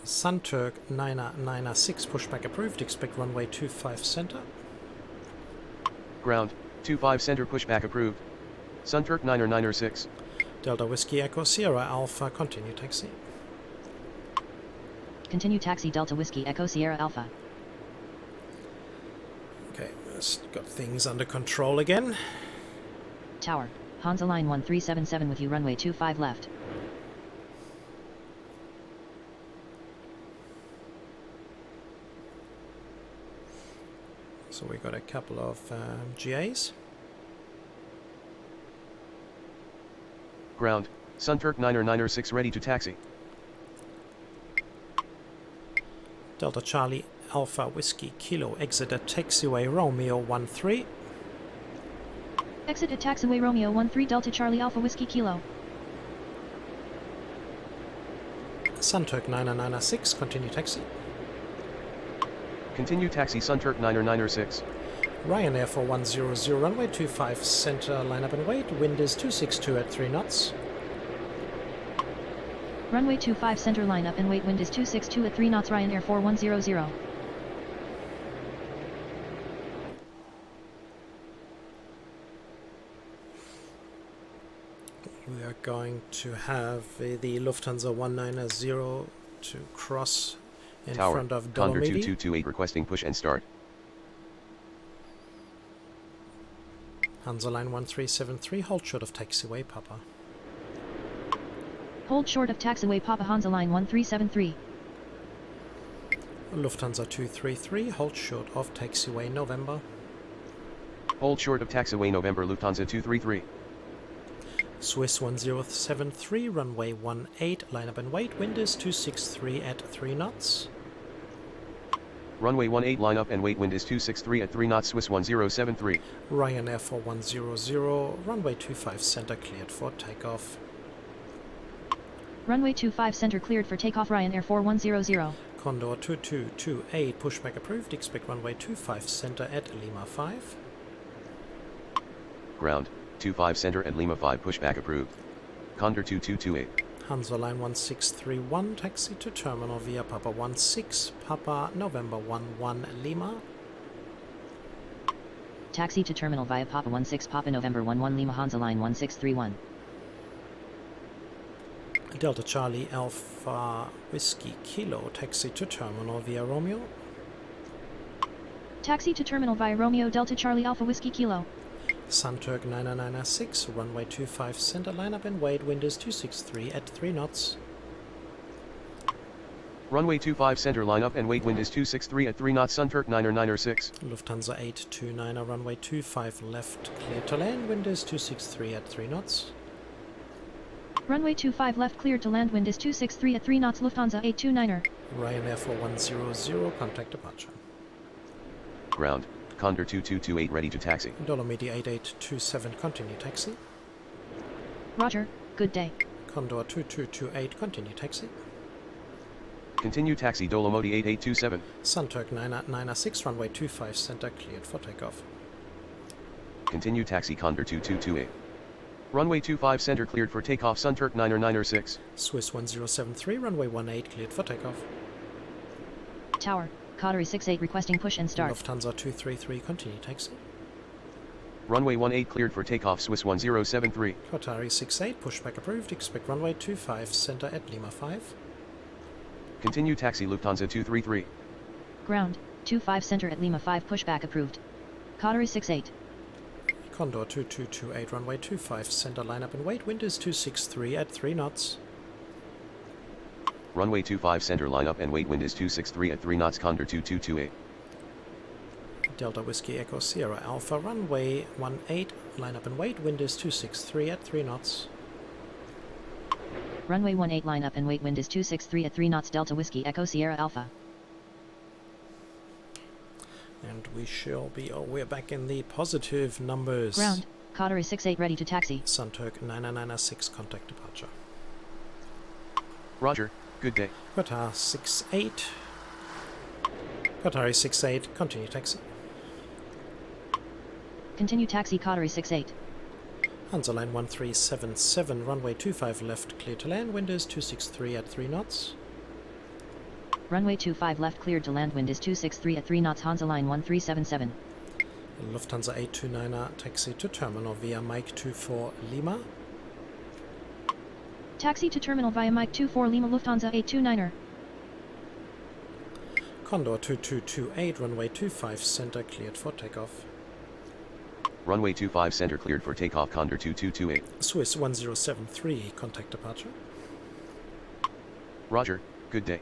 A: Sunturk 996, pushback approved, expect runway 25 center.
B: Ground, 25 center pushback approved. Sunturk 996.
A: Delta Whiskey Echo Sierra Alpha, continue taxi.
C: Continue taxi Delta Whiskey Echo Sierra Alpha.
A: Okay, let's got things under control again.
C: Tower, Hansa line 1377 with you runway 25 left.
A: So we got a couple of GAs.
B: Ground, Sunturk 996 ready to taxi.
A: Delta Charlie Alpha Whiskey Kilo, exit at taxiway Romeo 13.
C: Exit at taxiway Romeo 13 Delta Charlie Alpha Whiskey Kilo.
A: Sunturk 996, continue taxi.
B: Continue taxi Sunturk 996.
A: Ryanair 4100, runway 25 center, line up and wait, wind is 262 at 3 knots.
C: Runway 25 center line up and wait, wind is 262 at 3 knots, Ryanair 4100.
A: We are going to have the Lufthansa 190 to cross in
B: Tower,
A: front of
B: Condor
A: Dolomiti.
B: 2228 requesting push and start.
A: Hansa line 1373, hold short of taxiway Papa.
C: Hold short of taxiway Papa, Hansa line 1373.
A: Lufthansa 233, hold short of taxiway November.
B: Hold short of taxiway November Lufthansa 233.
A: Swiss 1073, runway 18, line up and wait, wind is 263 at 3 knots.
B: Runway 18 line up and wait, wind is 263 at 3 knots, Swiss 1073.
A: Ryanair 4100, runway 25 center cleared for takeoff.
C: Runway 25 center cleared for takeoff, Ryanair 4100.
A: Condor 2228, pushback approved, expect runway 25 center at Lima 5.
B: Ground, 25 center at Lima 5, pushback approved. Condor 2228.
A: Hansa Line 1631, taxi to terminal via Papa 16, Papa November 11 Lima.
C: Taxi to terminal via Papa 16 Papa November 11 Lima, Hansa Line 1631.
A: Delta Charlie Alpha Whiskey Kilo, taxi to terminal via Romeo.
C: Taxi to terminal via Romeo Delta Charlie Alpha Whiskey Kilo.
A: Sunturk 9996, runway 25 center, line up and wait, wind is 263 at 3 knots.
B: Runway 25 center, line up and wait, wind is 263 at 3 knots, Sunturk 9996.
A: Lufthansa 829, runway 25 left, clear to land, wind is 263 at 3 knots.
C: Runway 25 left cleared to land, wind is 263 at 3 knots, Lufthansa 829er.
A: Ryanair 4100, contact departure.
B: Ground, Condor 2228 ready to taxi.
A: Dolomiti 8827, continue taxi.
C: Roger, good day.
A: Condor 2228, continue taxi.
B: Continue taxi, Dolomiti 8827.
A: Sunturk 996, runway 25 center, cleared for takeoff.
B: Continue taxi, Condor 2228. Runway 25 center cleared for takeoff, Sunturk 9906.
A: Swiss 1073, runway 18, cleared for takeoff.
C: Tower, Qatari 68 requesting push and start.
A: Lufthansa 233, continue taxi.
B: Runway 18 cleared for takeoff, Swiss 1073.
A: Qatari 68, pushback approved, expect runway 25 center at Lima 5.
B: Continue taxi, Lufthansa 233.
C: Ground, 25 center at Lima 5, pushback approved. Qatari 68.
A: Condor 2228, runway 25 center, line up and wait, wind is 263 at 3 knots.
B: Runway 25 center, line up and wait, wind is 263 at 3 knots, Condor 2228.
A: Delta Whiskey Echo Sierra Alpha, runway 18, line up and wait, wind is 263 at 3 knots.
C: Runway 18 line up and wait, wind is 263 at 3 knots, Delta Whiskey Echo Sierra Alpha.
A: And we shall be, we're back in the positive numbers.
C: Ground, Qatari 68 ready to taxi.
A: Sunturk 9996, contact departure.
B: Roger, good day.
A: Qatar 68. Qatari 68, continue taxi.
C: Continue taxi, Qatari 68.
A: Hansa Line 1377, runway 25 left, clear to land, wind is 263 at 3 knots.
C: Runway 25 left cleared to land, wind is 263 at 3 knots, Hansa Line 1377.
A: Lufthansa 829er, taxi to terminal via Mike 24 Lima.
C: Taxi to terminal via Mike 24 Lima, Lufthansa 829er.
A: Condor 2228, runway 25 center, cleared for takeoff.
B: Runway 25 center cleared for takeoff, Condor 2228.
A: Swiss 1073, contact departure.
B: Roger, good day.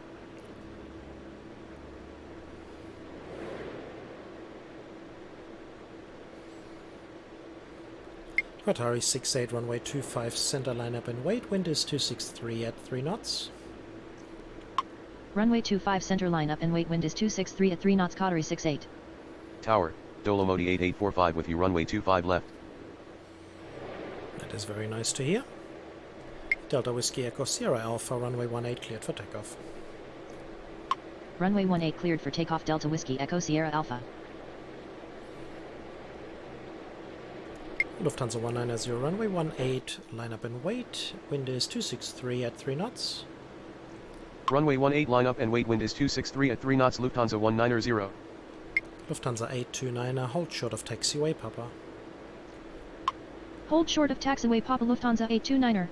A: Qatari 68, runway 25 center, line up and wait, wind is 263 at 3 knots.
C: Runway 25 center, line up and wait, wind is 263 at 3 knots, Qatari 68.
B: Tower, Dolomiti 8845 with you, runway 25 left.
A: That is very nice to hear. Delta Whiskey Echo Sierra Alpha, runway 18, cleared for takeoff.
C: Runway 18 cleared for takeoff, Delta Whiskey Echo Sierra Alpha.
A: Lufthansa 190, runway 18, line up and wait, wind is 263 at 3 knots.
B: Runway 18 line up and wait, wind is 263 at 3 knots, Lufthansa 190.
A: Lufthansa 829er, hold short of taxiway Papa.
C: Hold short of taxiway Papa, Lufthansa 829er.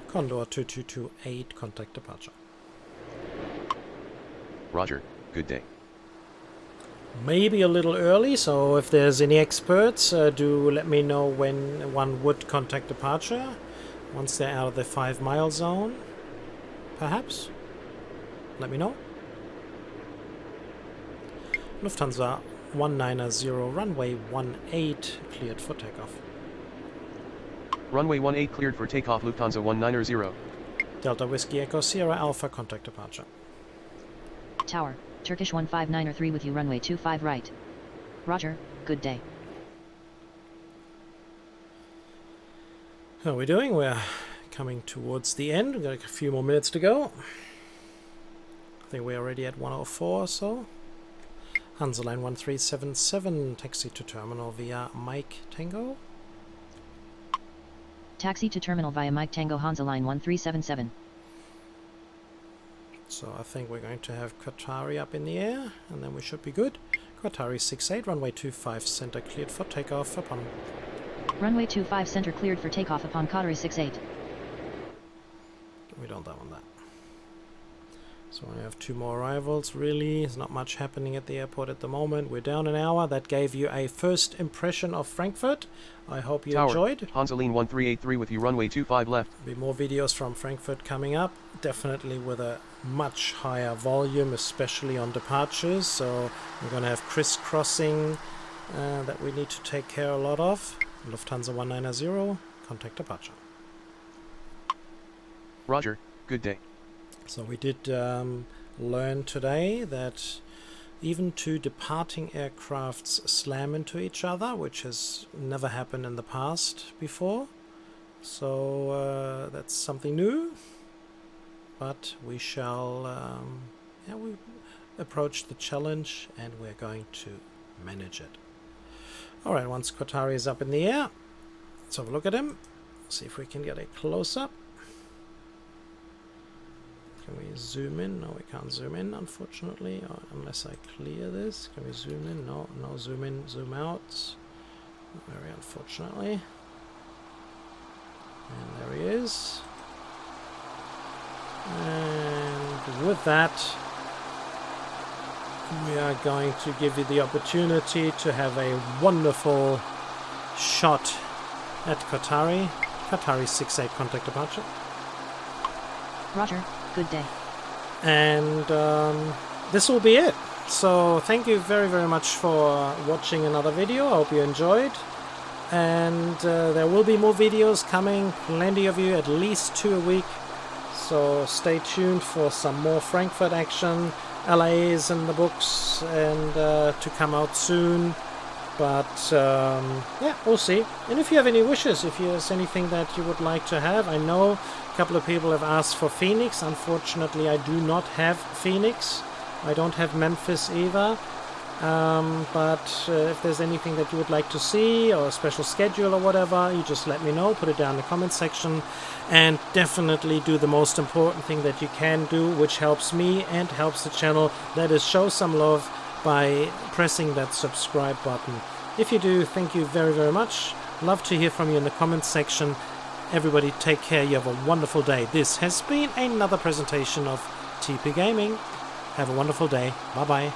A: Condor 2228, contact departure.
B: Roger, good day.
A: Maybe a little early, so if there's any experts, do let me know when one would contact departure. Once they're out of the 5-mile zone, perhaps. Let me know. Lufthansa 190, runway 18, cleared for takeoff.
B: Runway 18 cleared for takeoff, Lufthansa 190.
A: Delta Whiskey Echo Sierra Alpha, contact departure.
C: Tower, Turkish 15903 with you, runway 25 right. Roger, good day.
A: How are we doing? We're coming towards the end. We've got a few more minutes to go. I think we're already at 104 or so. Hansa Line 1377, taxi to terminal via Mike Tango.
C: Taxi to terminal via Mike Tango, Hansa Line 1377.
A: So I think we're going to have Qatari up in the air, and then we should be good. Qatari 68, runway 25 center cleared for takeoff upon...
C: Runway 25 center cleared for takeoff upon Qatari 68.
A: We don't want that. So we have 2 more arrivals. Really, there's not much happening at the airport at the moment. We're down an hour. That gave you a first impression of Frankfurt. I hope you enjoyed.
B: Hansa Line 1383 with you, runway 25 left.
A: There'll be more videos from Frankfurt coming up. Definitely with a much higher volume, especially on departures. So we're going to have crisscrossing that we need to take care a lot of. Lufthansa 190, contact departure.
B: Roger, good day.
A: So we did learn today that even 2 departing aircrafts slam into each other, which has never happened in the past before. So that's something new. But we shall we approach the challenge, and we're going to manage it. Alright, once Qatari is up in the air, let's have a look at him. See if we can get a close-up. Can we zoom in? No, we can't zoom in, unfortunately, unless I clear this. Can we zoom in? No, no, zoom in, zoom out. Very unfortunately. And there he is. And with that, we are going to give you the opportunity to have a wonderful shot at Qatari. Qatari 68, contact departure.
C: Roger, good day.
A: And this will be it. So thank you very, very much for watching another video. I hope you enjoyed. And there will be more videos coming, plenty of you, at least 2 a week. So stay tuned for some more Frankfurt action. LA is in the books and to come out soon. But yeah, we'll see. And if you have any wishes, if there's anything that you would like to have, I know a couple of people have asked for Phoenix. Unfortunately, I do not have Phoenix. I don't have Memphis either. But if there's anything that you would like to see, or a special schedule or whatever, you just let me know. Put it down in the comment section. And definitely do the most important thing that you can do, which helps me and helps the channel. That is, show some love by pressing that subscribe button. If you do, thank you very, very much. Love to hear from you in the comments section. Everybody take care. You have a wonderful day. This has been another presentation of TP Gaming. Have a wonderful day. Bye-bye.